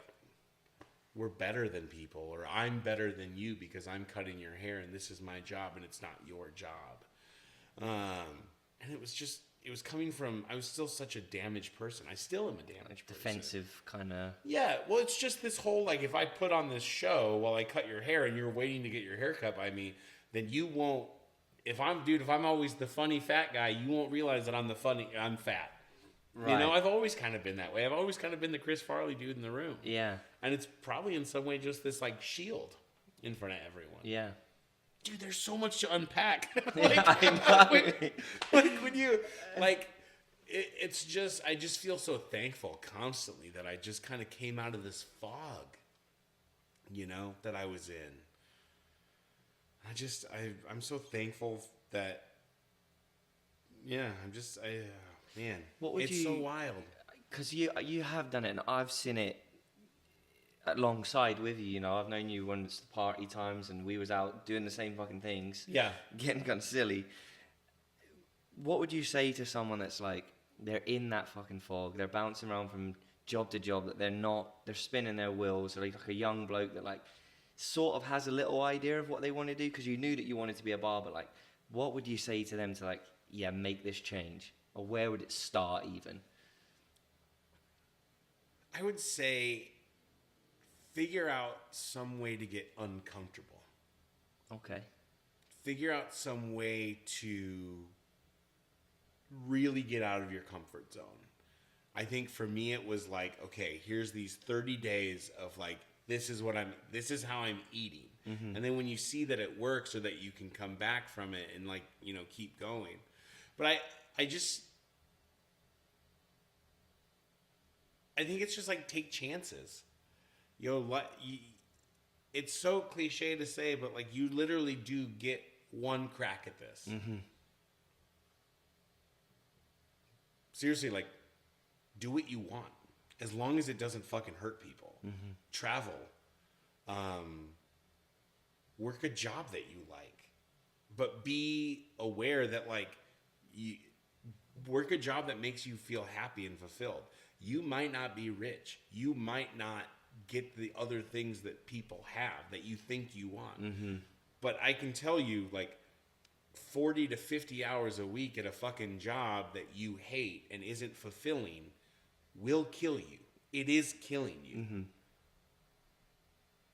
we're better than people, or I'm better than you because I'm cutting your hair and this is my job and it's not your job. And it was coming from, I was still such a damaged person. I still am a damaged person. Defensive kind of. Yeah, well, it's just this whole, like, if I put on this show while I cut your hair and you're waiting to get your hair cut by me, then you won't, if I'm always the funny fat guy, you won't realize that I'm fat. Right. I've always kind of been that way. I've always kind of been the Chris Farley dude in the room. Yeah. And it's probably in some way just this, like, shield in front of everyone. Yeah. Dude, there's so much to unpack. I know. When you, like, it's just, I just feel so thankful constantly that I just kind of came out of this fog, that I was in. I'm so thankful that, yeah, man, it's so wild. Because you have done it, and I've seen it alongside with you. I've known you when it's the party times, and we was out doing the same fucking things. Yeah, getting kind of silly. What would you say to someone that's like, they're in that fucking fog, they're bouncing around from job to job, that they're spinning their wheels, or like a young bloke that like sort of has a little idea of what they want to do because you knew that you wanted to be a barber? Like, what would you say to them to like, yeah, make this change? Or where would it start even? I would say figure out some way to get uncomfortable. Okay. Figure out some way to really get out of your comfort zone. I think for me it was like, okay, here's these 30 days of like, this is how I'm eating. Mm-hmm. And then when you see that it works, or that you can come back from it and like, keep going. But I think it's just like, take chances. It's so cliche to say, but like, you literally do get one crack at this. Mm-hmm. Seriously, like, do what you want, as long as it doesn't fucking hurt people. Mm-hmm. Travel, work a job that you like, but be aware that like, you work a job that makes you feel happy and fulfilled. You might not be rich. You might not get the other things that people have that you think you want. Mm-hmm. But I can tell you, like, 40 to 50 hours a week at a fucking job that you hate and isn't fulfilling will kill you. It is killing you. Mm-hmm.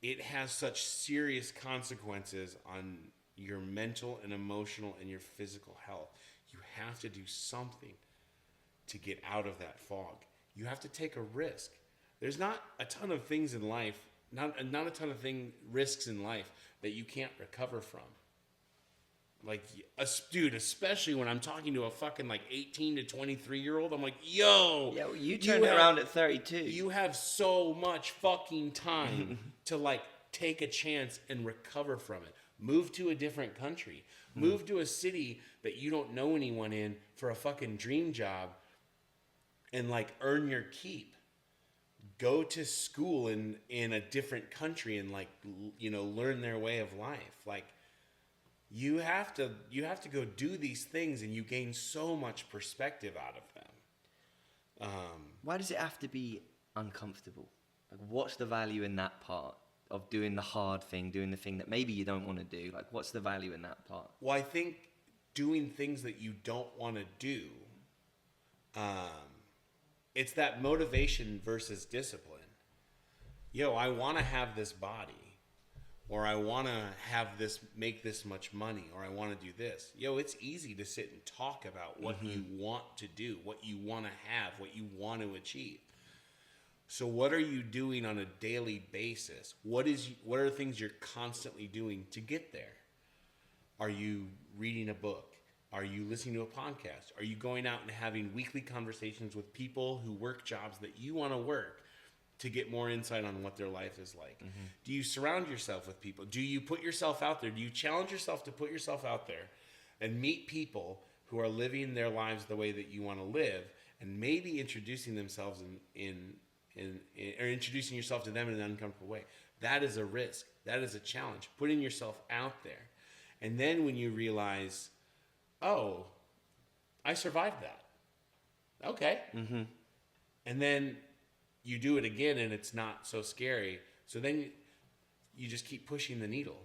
It has such serious consequences on your mental and emotional and your physical health. You have to do something to get out of that fog. You have to take a risk. There's not a ton of things in life, not a ton of risks in life that you can't recover from. Like, dude, especially when I'm talking to a fucking like 18 to 23-year-old, I'm like, yo, Yeah, well, you turned it around at 32. You have so much fucking time to like take a chance and recover from it. Move to a different country. Move to a city that you don't know anyone in for a fucking dream job and like earn your keep. Go to school in a different country and like, you know, learn their way of life. Like, you have to go do these things, and you gain so much perspective out of them. Why does it have to be uncomfortable? Like, what's the value in that part of doing the hard thing, doing the thing that maybe you don't want to do? Like, what's the value in that part? Well, I think doing things that you don't want to do, it's that motivation versus discipline. Yo, I want to have this body, or I want to make this much money, or I want to do this. Yo, it's easy to sit and talk about what you want to do, what you want to have, what you want to achieve. So what are you doing on a daily basis? What are things you're constantly doing to get there? Are you reading a book? Are you listening to a podcast? Are you going out and having weekly conversations with people who work jobs that you want to work to get more insight on what their life is like? Do you surround yourself with people? Do you put yourself out there? Do you challenge yourself to put yourself out there and meet people who are living their lives the way that you want to live, and maybe introducing themselves or introducing yourself to them in an uncomfortable way? That is a risk. That is a challenge. Putting yourself out there. And then when you realize, oh, I survived that. Okay. And then you do it again, and it's not so scary. So then you just keep pushing the needle,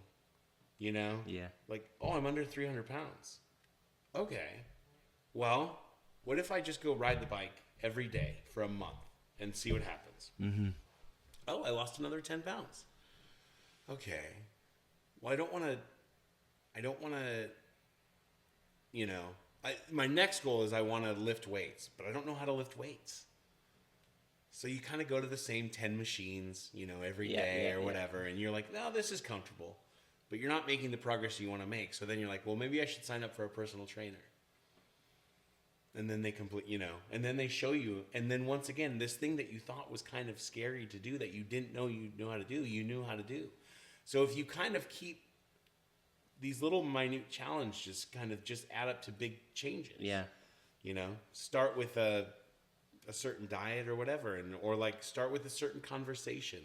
you know? Yeah. Like, oh, I'm under 300 pounds. Okay. Well, what if I just go ride the bike every day for a month and see what happens? Oh, I lost another 10 pounds. Okay. Well, I don't want to, you know, my next goal is I want to lift weights, but I don't know how to lift weights. So you kind of go to the same 10 machines, you know, every day or whatever, and you're like, no, this is comfortable, but you're not making the progress you want to make. So then you're like, well, maybe I should sign up for a personal trainer. And then they complete, you know, and then they show you. And then once again, this thing that you thought was kind of scary to do, that you didn't know you knew how to do, you knew how to do. So if you kind of keep these little minute challenges, kind of just add up to big changes. Yeah. You know, start with a certain diet or whatever, or like start with a certain conversation,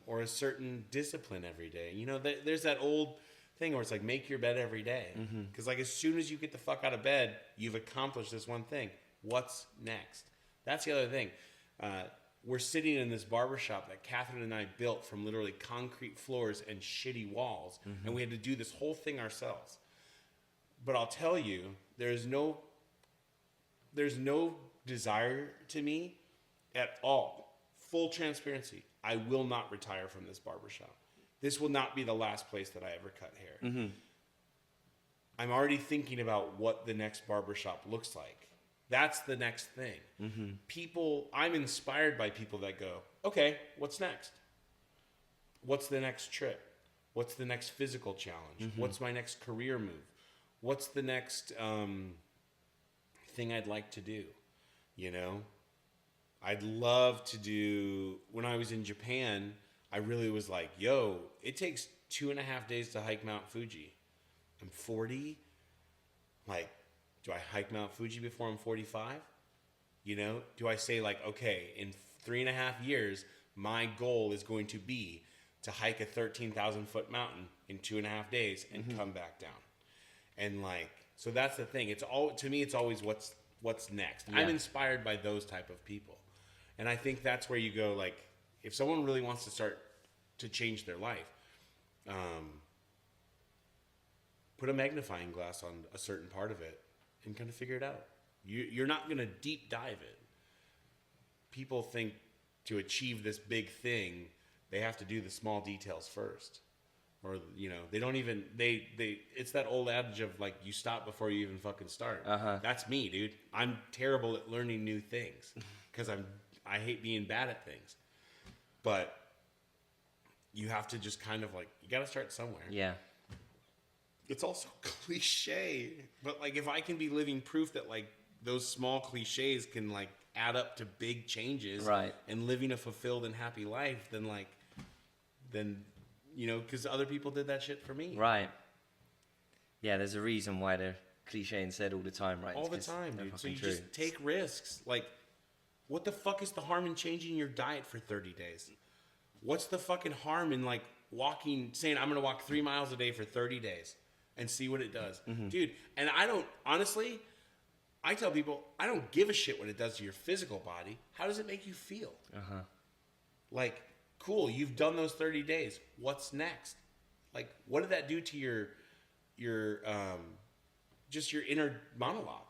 or a certain discipline every day. You know, there's that old thing where it's like, make your bed every day. Because like, as soon as you get the fuck out of bed, you've accomplished this one thing. What's next? That's the other thing. We're sitting in this barbershop that Catherine and I built from literally concrete floors and shitty walls, and we had to do this whole thing ourselves. But I'll tell you, there's no desire to me at all. Full transparency. I will not retire from this barbershop. This will not be the last place that I ever cut hair. I'm already thinking about what the next barbershop looks like. That's the next thing. I'm inspired by people that go, okay, what's next? What's the next trip? What's the next physical challenge? What's my next career move? What's the next thing I'd like to do? You know, I'd love to do, when I was in Japan, I really was like, yo, it takes 2.5 days to hike Mount Fuji. I'm 40. Like, do I hike Mount Fuji before I'm 45? You know, do I say like, okay, in 3.5 years, my goal is going to be to hike a 13,000 foot mountain in 2.5 days and come back down. And like, so that's the thing. To me, it's always what's next. Yeah. I'm inspired by those type of people. And I think that's where you go, like, if someone really wants to start to change their life, put a magnifying glass on a certain part of it and kind of figure it out. You're not going to deep dive it. People think to achieve this big thing, they have to do the small details first. Or, you know, they don't even, it's that old adage of like, you stop before you even fucking start. That's me, dude. I'm terrible at learning new things because I hate being bad at things. But you have to just kind of like, you got to start somewhere. Yeah. it's also cliche, but like if I can be living proof that like those small cliches can like add up to big changes, Right. and living a fulfilled and happy life, then because other people did that shit for me, Right. Yeah, there's a reason why they're cliche and said all the time, right? all It's the 'cause time, they're dude. So fucking you true. just take risks. Like, what the fuck is the harm in changing your diet for 30 days? What's the fucking harm in like saying I'm gonna walk 3 miles a day for 30 days and see what it does, dude? And honestly, I tell people I don't give a shit what it does to your physical body. How does it make you feel? Like, cool, you've done those 30 days. What's next? Like, what did that do to your just your inner monologue?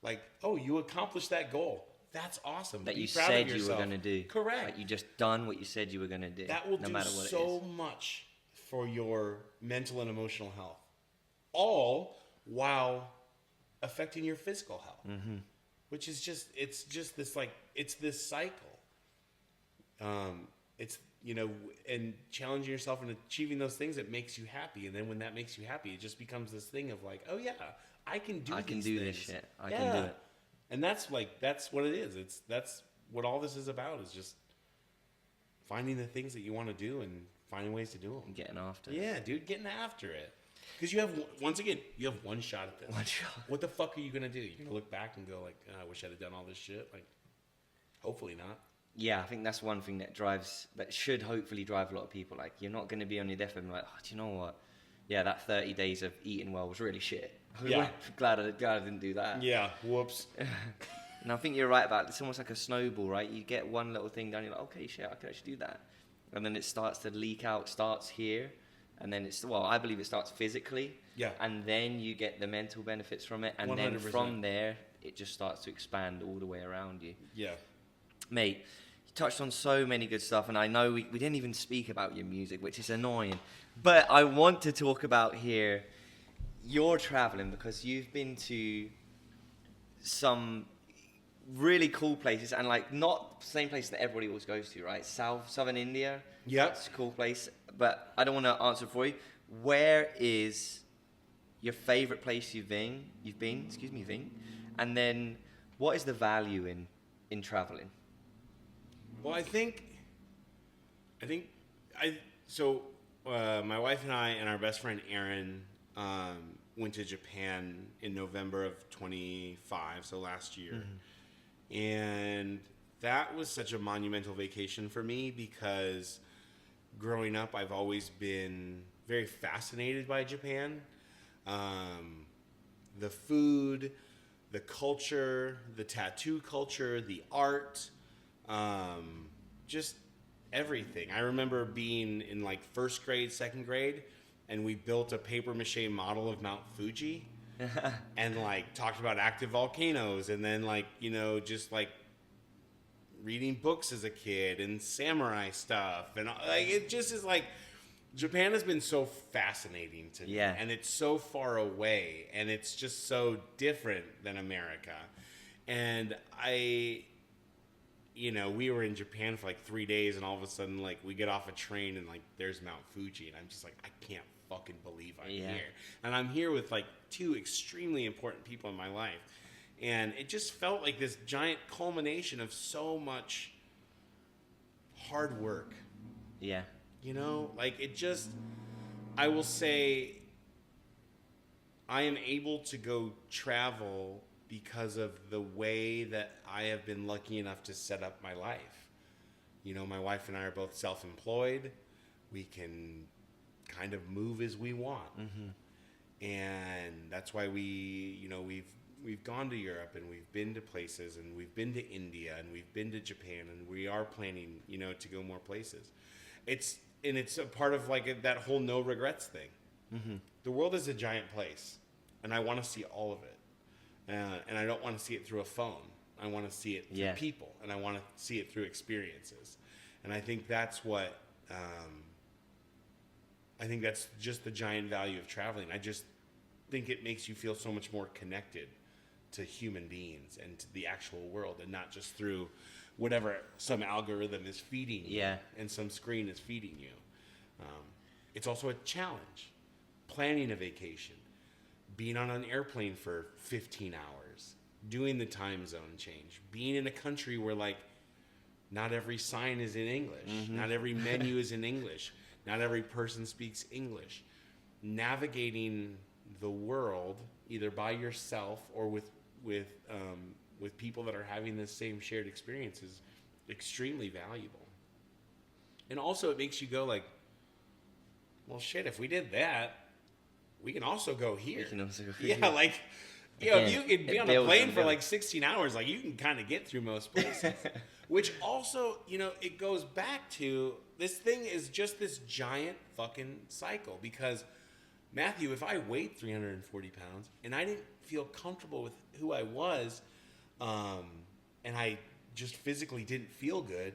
Like, oh, you accomplished that goal. That's awesome. That Be you proud said of you were yourself. going to do. Correct. Like you just done what you said you were going to do. That will no do matter what so it is. much for your mental and emotional health, all while affecting your physical health, which is it's this cycle. It's and challenging yourself and achieving those things that makes you happy, and then when that makes you happy, it just becomes this thing of like, oh yeah, I can do this shit. I yeah. can do it. And that's what it is. That's what all this is about, is just finding the things that you want to do and finding ways to do them. Getting after it. Yeah, dude, getting after it. Because you have one shot at this. One shot. What the fuck are you gonna do? You're gonna look back and go like, I wish I'd have done all this shit. Like, hopefully not. Yeah, I think that's one thing that should hopefully drive a lot of people. Like, you're not going to be on your deathbed and be like, oh, do you know what? Yeah, that 30 days of eating well was really shit. Yeah. glad I didn't do that. Yeah, whoops. And I think you're right about it's almost like a snowball, right? You get one little thing done, you're like, okay, shit, I can actually do that. And then it starts to leak out, starts here. And then I believe it starts physically. Yeah. And then you get the mental benefits from it. And 100%. then from there, it just starts to expand all the way around you. Yeah. Mate, you touched on so many good stuff. And I know we didn't even speak about your music, which is annoying. But I want to talk about here your traveling, because you've been to some really cool places, and like not the same place that everybody always goes to, right? Southern India. Yep. It's a cool place, but I don't want to answer for you. Where is your favorite place you've been? And then what is the value in traveling? Well, my wife and I and our best friend Aaron went to Japan in November of 25, so last year. And that was such a monumental vacation for me, because growing up, I've always been very fascinated by Japan. The food, the culture, the tattoo culture, the art, just everything. I remember being in like first grade, second grade, and we built a paper mache model of Mount Fuji and like talked about active volcanoes, and then like, just like reading books as a kid and samurai stuff. And like, it just is like, Japan has been so fascinating to me. Yeah. And it's so far away, and it's just so different than America. And we were in Japan for like 3 days, and all of a sudden, like, we get off a train and like there's Mount Fuji, and I'm just like, I can't fucking believe I'm here. And I'm here with like two extremely important people in my life. And it just felt like this giant culmination of so much hard work. Yeah. Like, it just, I will say, I am able to go travel because of the way that I have been lucky enough to set up my life. My wife and I are both self-employed. We can kind of move as we want. And that's why we've gone to Europe, and we've been to places, and we've been to India, and we've been to Japan, and we are planning, to go more places. It's a part of like that whole no regrets thing. The world is a giant place, and I want to see all of it. And I don't want to see it through a phone. I want to see it through people, and I want to see it through experiences. And I think that's what, I think that's just the giant value of traveling. I just think it makes you feel so much more connected to human beings and to the actual world, and not just through whatever some algorithm is feeding you, and some screen is feeding you. It's also a challenge. planning a vacation, being on an airplane for 15 hours, doing the time zone change, being in a country where like not every sign is in English, not every menu is in English, not every person speaks English. Navigating the world either by yourself or with people that are having this same shared experience is extremely valuable. And also it makes you go like, well, shit, if we did that, we can also go here. We can also go yeah, here. like, you know, if you could be on a plane for like 16 hours, like you can kind of get through most places. Which also, you know, it goes back to this thing is just this giant fucking cycle. Because, Matthew, if I weighed 340 pounds and I didn't feel comfortable with who I was, and I just physically didn't feel good,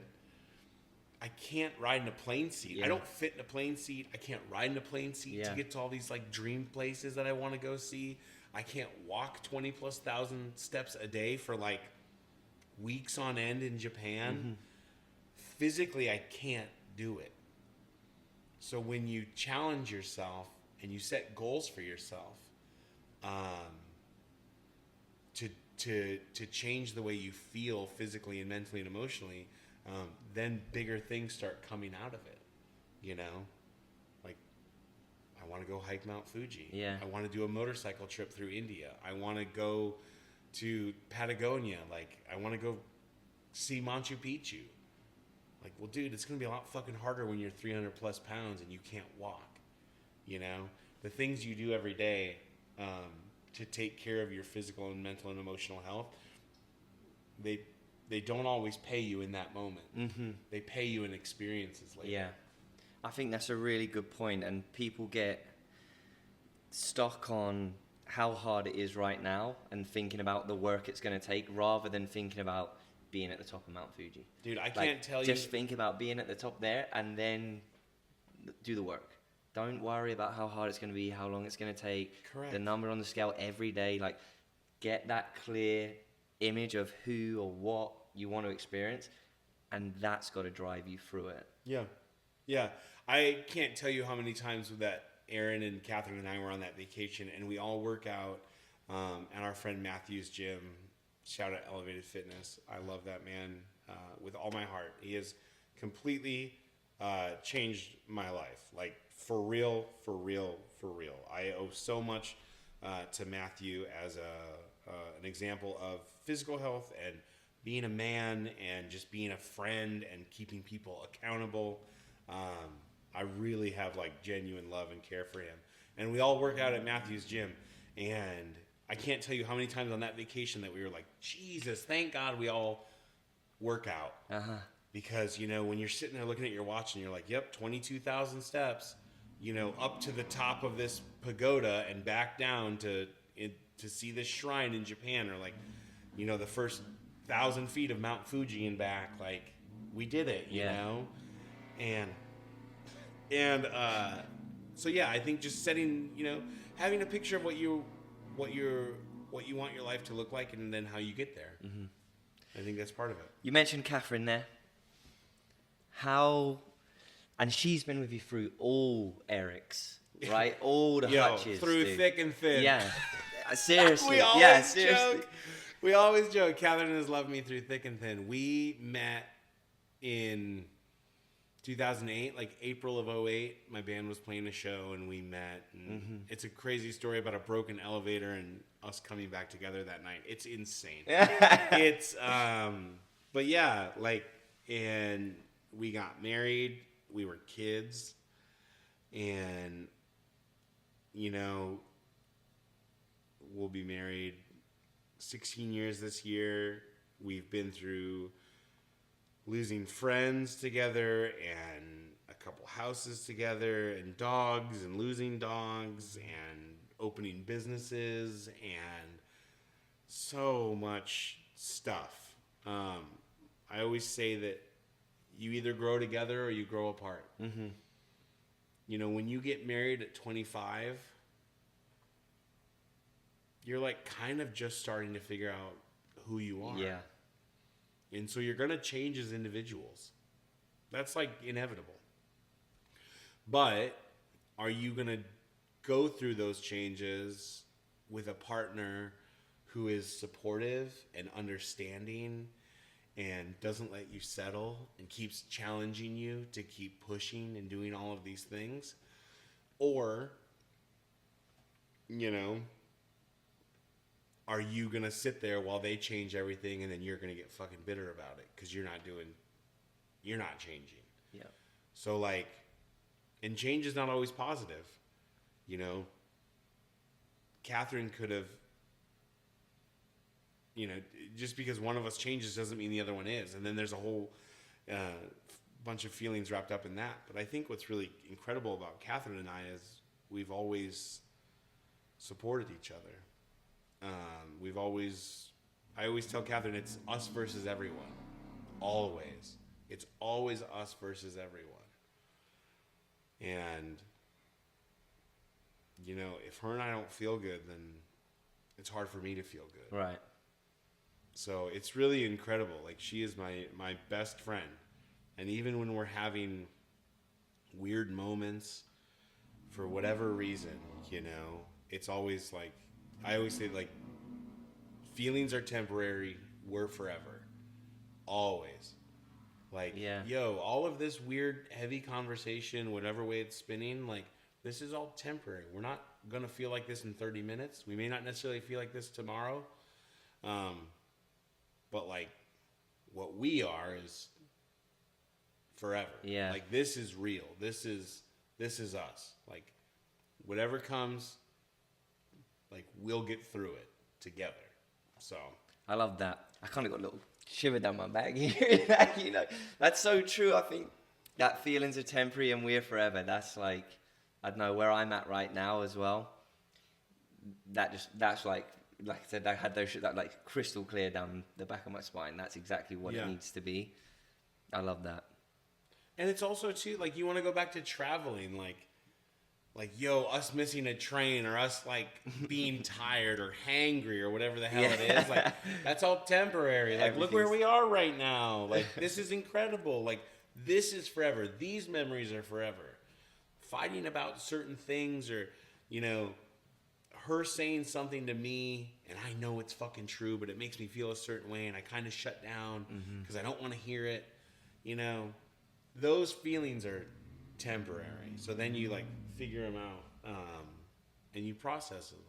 I can't ride in a plane seat. Yeah. I don't fit in a plane seat. I can't ride in a plane seat to get to all these like dream places that I want to go see. I can't walk 20,000+ steps a day for like weeks on end in Japan. Physically, I can't do it. So when you challenge yourself and you set goals for yourself, to change the way you feel physically and mentally and emotionally, then bigger things start coming out of it. You know, like I want to go hike Mount Fuji. Yeah. I want to do a motorcycle trip through India. I want to go to Patagonia. Like I want to go see Machu Picchu. Like, well, dude, it's going to be a lot fucking harder when you're 300+ pounds and you can't walk. You know, the things you do every day to take care of your physical and mental and emotional health, they don't always pay you in that moment. They pay you in experiences later. Yeah. I think that's a really good point, and people get stuck on how hard it is right now and thinking about the work it's going to take rather than thinking about being at the top of Mount Fuji. Dude, I can't tell you. Just think about being at the top there and then do the work. Don't worry about how hard it's going to be, how long it's going to take, Correct. the number on the scale every day. Like, get that clear image of who or what you want to experience, and that's got to drive you through it. Yeah. Yeah. I can't tell you how many times that Aaron and Catherine and I were on that vacation, and we all work out at our friend Matthew's gym. Shout out Elevated Fitness. I love that man with all my heart. He has completely changed my life. Like, for real, for real, for real. I owe so much to Matthew as an example of physical health and being a man and just being a friend and keeping people accountable. I really have like genuine love and care for him. And we all work out at Matthew's gym. And I can't tell you how many times on that vacation that we were like, Jesus, thank God we all work out. Because, you know, when you're sitting there looking at your watch and you're like, yep, 22,000 steps, you know, up to the top of this pagoda and back down to see this shrine in Japan, or like, you know, the first 1,000 feet of Mount Fuji and back. Like, we did it, you know? And so yeah, I think just setting, you know, having a picture of what you want your life to look like, and then how you get there. I think that's part of it. You mentioned Catherine there. How, and she's been with you through all Eric's, right? All the Hutches. Through dude. thick and thin. Yeah. Seriously. We always joke. Catherine has loved me through thick and thin. We met in 2008, like April of 2008. My band was playing a show and we met. And it's a crazy story about a broken elevator and us coming back together that night. It's insane. It's, but yeah, like, and we got married. We were kids. And, you know, we'll be married 16 years this year. We've been through losing friends together and a couple houses together and dogs and losing dogs and opening businesses and so much stuff. I always say that you either grow together or you grow apart. You know, when you get married at 25, you're like kind of just starting to figure out who you are. Yeah. And so you're going to change as individuals. That's like inevitable. But are you going to go through those changes with a partner who is supportive and understanding and doesn't let you settle and keeps challenging you to keep pushing and doing all of these things, or, you know, are you going to sit there while they change everything and then you're going to get fucking bitter about it because you're not changing. Yeah. So, like, and change is not always positive. You know, Catherine could have, you know, just because one of us changes doesn't mean the other one is. And then there's a whole bunch of feelings wrapped up in that. But I think what's really incredible about Catherine and I is we've always supported each other. I always tell Catherine it's us versus everyone. Always. It's always us versus everyone. And, you know, if her and I don't feel good, then it's hard for me to feel good. Right. So it's really incredible. Like, she is my best friend. And even when we're having weird moments, for whatever reason, you know, it's always like, I always say, like, feelings are temporary, we're forever. Always. Like, yo, all of this weird, heavy conversation, whatever way it's spinning, like, this is all temporary. We're not going to feel like this in 30 minutes. We may not necessarily feel like this tomorrow. But, like, what we are is forever. Yeah. Like, this is real. This is us. Like, whatever comes, like, we'll get through it together. So. I love that. I kind of got a little shiver down my back hearing that, you know. That's so true. I think that feelings are temporary and we're forever. That's like, I don't know where I'm at right now as well. That's like I said, I had those that like crystal clear down the back of my spine. That's exactly what it needs to be. I love that. And it's also too, like, you want to go back to traveling, like, yo, us missing a train or us, like, being tired or hangry or whatever the hell it is. Like, that's all temporary. Like, look where we are right now. Like, this is incredible. Like, this is forever. These memories are forever. Fighting about certain things or, you know, her saying something to me and I know it's fucking true, but it makes me feel a certain way and I kind of shut down because I don't want to hear it. You know, those feelings are temporary. So then you, like, figure them out and you process them.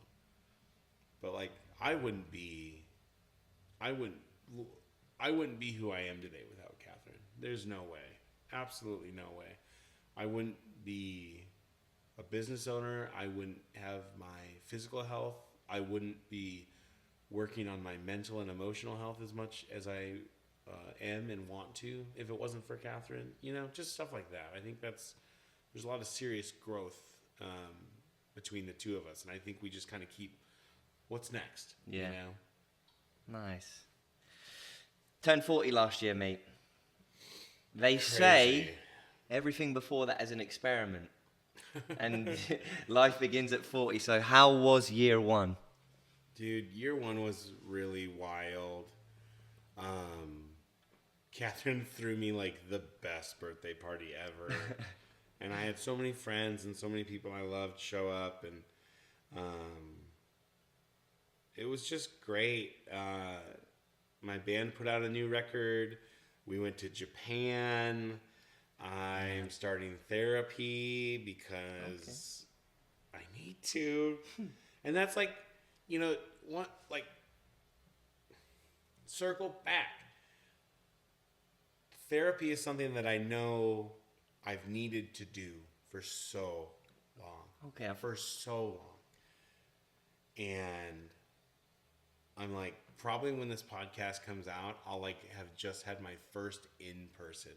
But, like, I wouldn't be who I am today without Catherine. There's no way. Absolutely no way. I wouldn't be a business owner. I wouldn't have my physical health. I wouldn't be working on my mental and emotional health as much as I am and want to if it wasn't for Catherine. You know, just stuff like that. I think there's a lot of serious growth between the two of us, and I think we just kind of keep what's next. Yeah. You know? Nice. Turned 40 last year, mate. They Crazy. say everything before that is an experiment. And life begins at 40. So how was year one? Dude, year one was really wild. Catherine threw me, like, the best birthday party ever. And I had so many friends and so many people I loved show up. And it was just great. My band put out a new record. We went to Japan. I'm starting therapy because I need to. And that's, like, you know, circle back. Therapy is something that I know I've needed to do for so long. Okay. For so long. And I'm like, probably when this podcast comes out, I'll, like, have just had my first in-person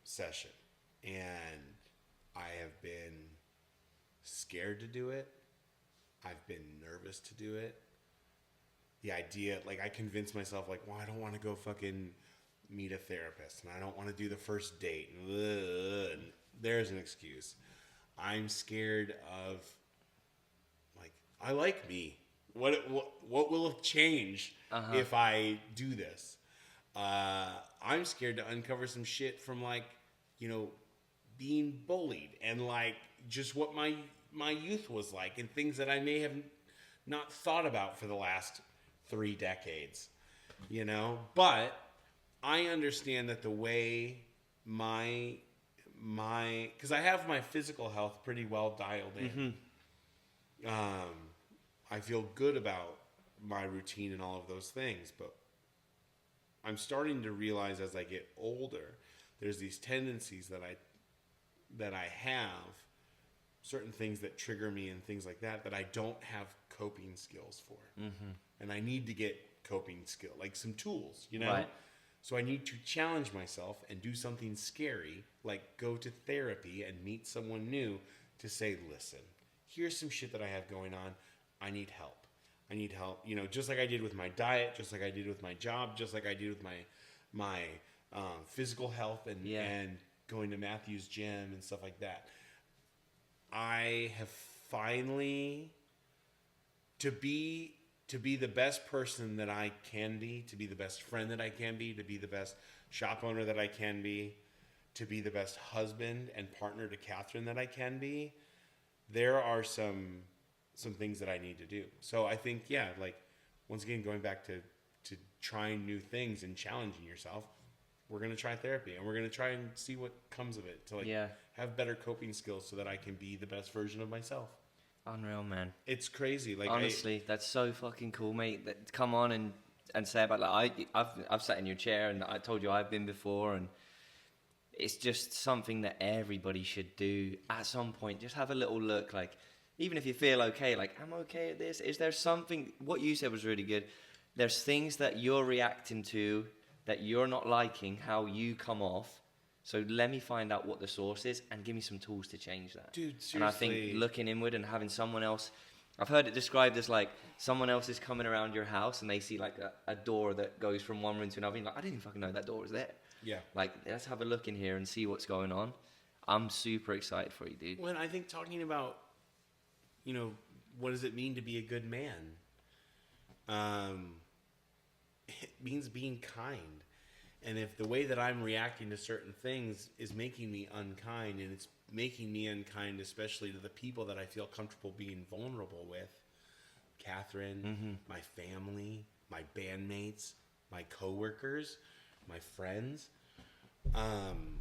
session. And I have been scared to do it. I've been nervous to do it. The idea, like, I convinced myself, like, well, I don't want to go fucking meet a therapist, and I don't want to do the first date. And there's an excuse. I'm scared of, like, I like me. What will change if I do this? I'm scared to uncover some shit from, like, you know, being bullied and, like, just what my youth was like, and things that I may have not thought about for the last 3 decades, you know. But I understand that the way because I have my physical health pretty well dialed in. I feel good about my routine and all of those things, but I'm starting to realize as I get older, there's these tendencies that I have, certain things that trigger me and things like that I don't have coping skills for. And I need to get coping skill, like some tools, you know? Right. So I need to challenge myself and do something scary, like go to therapy and meet someone new to say, listen, here's some shit that I have going on. I need help. You know, just like I did with my diet, just like I did with my job, just like I did with my physical health and going to Matthew's gym and stuff like that. I have finally, to be the best person that I can be, to be the best friend that I can be, to be the best shop owner that I can be, to be the best husband and partner to Catherine that I can be, there are some things that I need to do. So I think, like, once again, going back to trying new things and challenging yourself, we're going to try therapy, and we're going to try and see what comes of it to have better coping skills so that I can be the best version of myself. Unreal, man. It's crazy. Like, honestly, that's so fucking cool, mate. That, come on and say about, like, I've sat in your chair and I told you I've been before, and it's just something that everybody should do at some point. Just have a little look, like, even if you feel okay, like, I'm okay at this. Is there something, what you said was really good. There's things that you're reacting to that you're not liking, how you come off. So let me find out what the source is and give me some tools to change that. Dude, seriously. And I think looking inward and having someone else, I've heard it described as like someone else is coming around your house and they see like a door that goes from one room to another. And you're like, I didn't even fucking know that door was there. Yeah. Like, let's have a look in here and see what's going on. I'm super excited for you, dude. Well, I think talking about, you know, what does it mean to be a good man? It means being kind. And if the way that I'm reacting to certain things is making me unkind, and it's making me unkind especially to the people that I feel comfortable being vulnerable with, Catherine, my family, my bandmates, my coworkers, my friends, then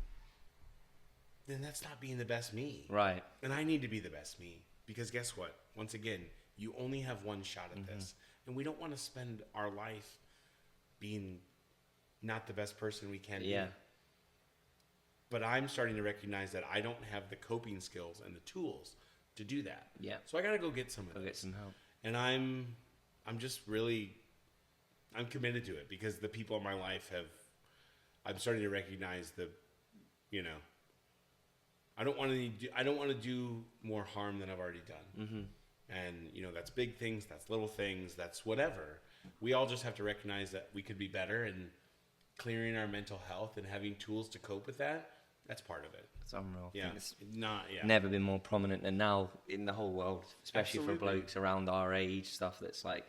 that's not being the best me. Right. And I need to be the best me, because guess what? Once again, you only have one shot at this. And we don't want to spend our life being not the best person we can be. But I'm starting to recognize that I don't have the coping skills and the tools to do that. Yeah. So I got to go get some of Go this. get some help. And I'm just really, I'm committed to it, because the people in my life I'm starting to recognize you know, I don't want to do more harm than I've already done. And, you know, that's big things, that's little things, that's whatever. We all just have to recognize that we could be better, and clearing our mental health and having tools to cope with that, that's part of it. It's unreal. Yeah. It's never been more prominent than now in the whole world, especially for blokes around our age, stuff that's like,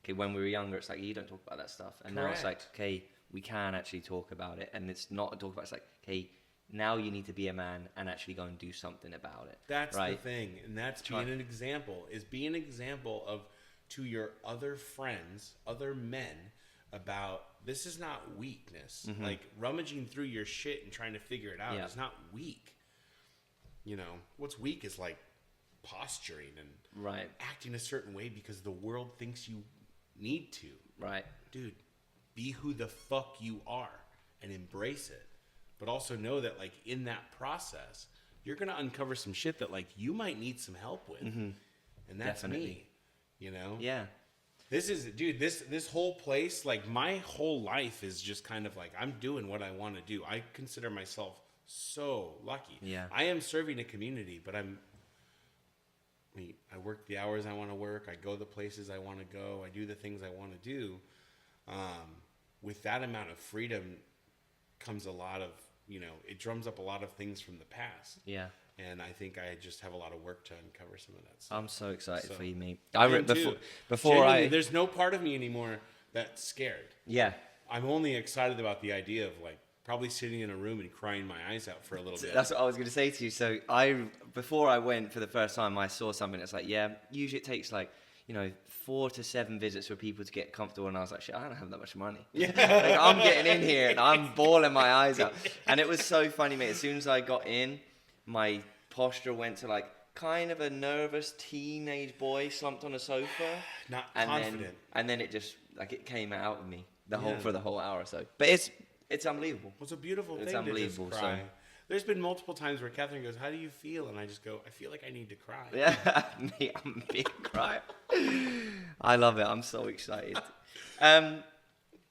okay, when we were younger, it's like, you don't talk about that stuff. And now it's like, okay, we can actually talk about it. And it's not a talk about it. It's like, okay, now you need to be a man and actually go and do something about it. That's the thing. And that's being an example, is be an example to your other friends, other men, about this is not weakness. Like, rummaging through your shit and trying to figure it out is not weak. You know, what's weak is like posturing and acting a certain way because the world thinks you need to. Right. Dude, be who the fuck you are and embrace it. But also know that, like, in that process, you're going to uncover some shit that, like, you might need some help with. And that's me, you know? Yeah. This is, dude, this whole place, like, my whole life is just kind of like, I'm doing what I want to do. I consider myself so lucky. Yeah. I am serving a community, but I work the hours I want to work. I go the places I want to go. I do the things I want to do. With that amount of freedom comes a lot of, you know, it drums up a lot of things from the past. Yeah. And I think I just have a lot of work to uncover some of that stuff. I'm so excited for you, mate. There's no part of me anymore that's scared. Yeah. I'm only excited about the idea of, like, probably sitting in a room and crying my eyes out for a little bit. That's what I was going to say to you. So before I went for the first time, I saw something that's like, yeah, usually it takes like, 4 to 7 visits for people to get comfortable. And I was like, shit, I don't have that much money. Yeah. Like, I'm getting in here and I'm bawling my eyes out. And it was so funny, mate. As soon as I got in, my posture went to like kind of a nervous teenage boy slumped on a sofa. Not and confident. Then it just, like, it came out of me Yeah. for the whole hour or so. But it's unbelievable. Well, it's a beautiful It's thing unbelievable, to just cry. so. There's been multiple times where Catherine goes, "How do you feel?" And I just go, "I feel like I need to cry." Yeah, mate, I'm a big crier. I love it. I'm so excited. We're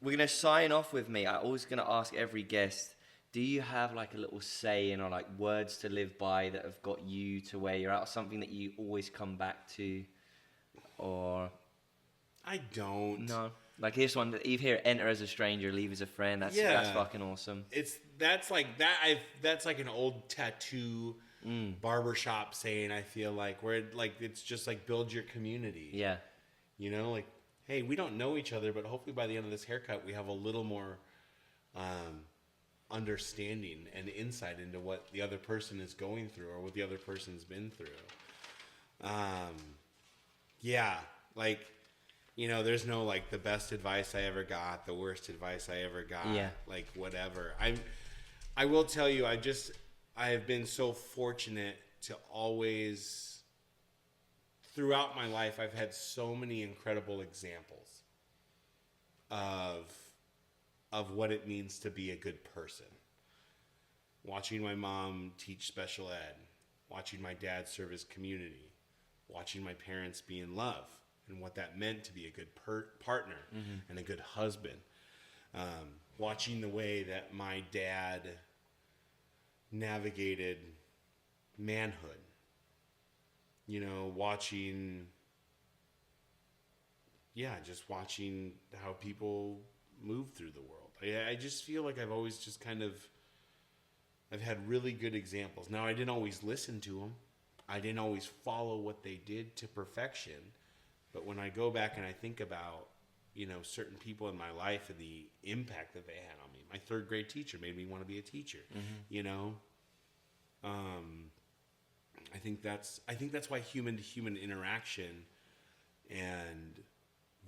going to sign off with me. I'm always going to ask every guest, do you have like a little saying or like words to live by that have got you to where you're at, or something that you always come back to? Or I don't. no? Like this one, you hear enter as a stranger, leave as a friend. That's fucking awesome. That's like an old tattoo barbershop saying, I feel like, where it's just like build your community. Yeah. Like, hey, we don't know each other, but hopefully by the end of this haircut we have a little more understanding and insight into what the other person is going through or what the other person's been through. There's no like the best advice I ever got, the worst advice I ever got, like whatever. I will tell you, I have been so fortunate to always, throughout my life, I've had so many incredible examples of what it means to be a good person. Watching my mom teach special ed, watching my dad serve his community, watching my parents be in love, and what that meant to be a good partner and a good husband. Watching the way that my dad navigated manhood. Watching how people move through the world. I just feel like I've always just I've had really good examples. Now, I didn't always listen to them. I didn't always follow what they did to perfection. But when I go back and I think about, certain people in my life and the impact that they had on me, my 3rd grade teacher made me want to be a teacher. I think that's why human to human interaction and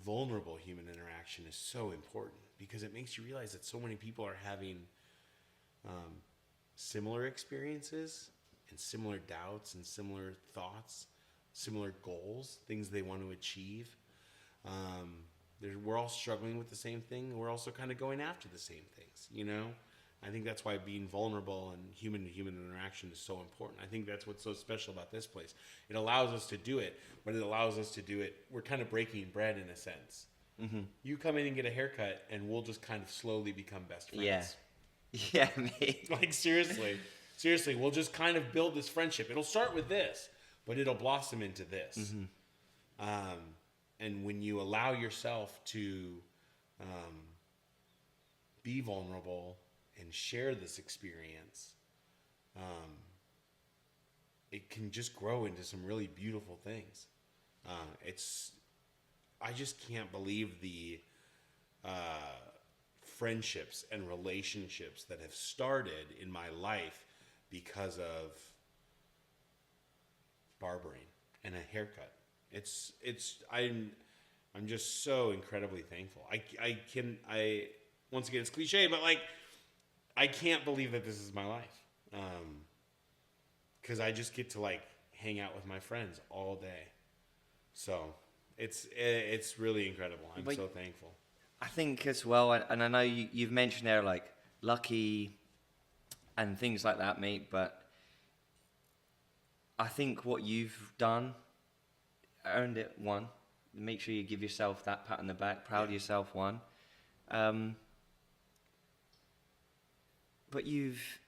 vulnerable human interaction is so important, because it makes you realize that so many people are having similar experiences and similar doubts and similar thoughts, similar goals, things they want to achieve. We're all struggling with the same thing. We're also kind of going after the same things, I think that's why being vulnerable and human-to-human interaction is so important. I think that's what's so special about this place. It allows us to do it, but it allows us to do it. We're kind of breaking bread in a sense. Mm-hmm. You come in and get a haircut, and we'll just kind of slowly become best friends. Yeah, mate. Like, seriously, we'll just kind of build this friendship. It'll start with this, but it'll blossom into this. Mm-hmm. And when you allow yourself to be vulnerable and share this experience, it can just grow into some really beautiful things. I just can't believe the friendships and relationships that have started in my life because of barbering and a haircut. I'm just so incredibly thankful. Once again, it's cliche, but like, I can't believe that this is my life. Because I just get to like hang out with my friends all day. So it's really incredible. I'm so thankful. I think as well, and I know you've mentioned there like lucky and things like that, mate, but I think what you've done, earned it, one. Make sure you give yourself that pat on the back, proud of yourself, one. But you've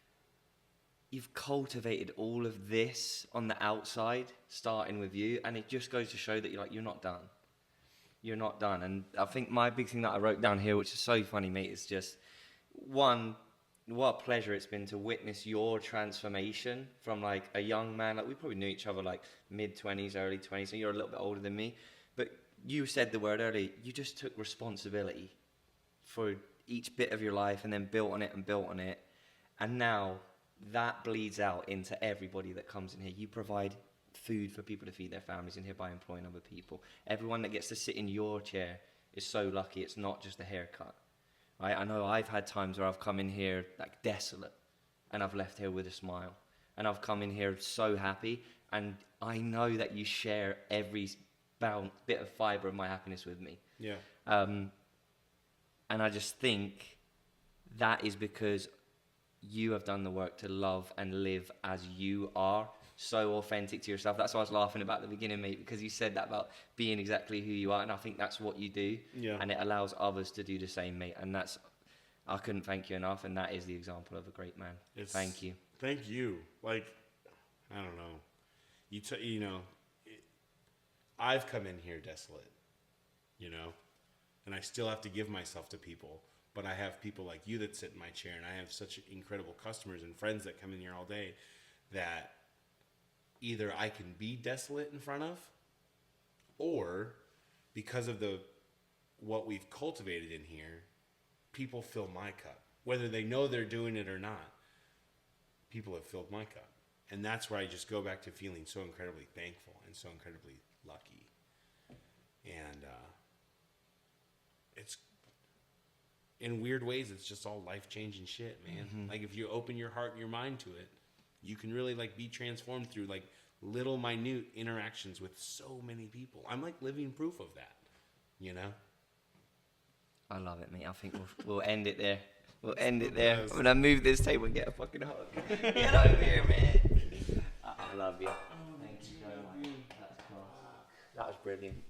cultivated all of this on the outside, starting with you, and it just goes to show that you're not done. You're not done. And I think my big thing that I wrote down here, which is so funny, mate, is just, one, what a pleasure it's been to witness your transformation from like a young man. Like, we probably knew each other like mid-20s, early 20s, so you're a little bit older than me. But you said the word earlier, you just took responsibility for each bit of your life and then built on it and built on it. And now that bleeds out into everybody that comes in here. You provide food for people to feed their families in here by employing other people. Everyone that gets to sit in your chair is so lucky. It's not just a haircut. Right? I know I've had times where I've come in here like desolate and I've left here with a smile. And I've come in here so happy, and I know that you share every bit of fiber of my happiness with me. Yeah. And I just think that is because you have done the work to love and live as you are, so authentic to yourself. That's why I was laughing about at the beginning, mate, because you said that about being exactly who you are, and I think that's what you do. Yeah. And it allows others to do the same, mate. And that's, I couldn't thank you enough, and that is the example of a great man. Thank you. Thank you. Like, I don't know. You know, I've come in here desolate, you know, and I still have to give myself to people. But I have people like you that sit in my chair, and I have such incredible customers and friends that come in here all day that either I can be desolate in front of, or because of what we've cultivated in here, people fill my cup. Whether they know they're doing it or not, people have filled my cup. And that's where I just go back to feeling so incredibly thankful and so incredibly lucky. And it's, in weird ways, it's just all life-changing shit, man. Mm-hmm. Like, if you open your heart and your mind to it, you can really, like, be transformed through, like, little minute interactions with so many people. I'm, like, living proof of that, you know? I love it, mate. I think we'll end it there. We'll end it there. I'm gonna move this table and get a fucking hug. Get over here, man. I love you. Thank you so much. That's class. That was brilliant.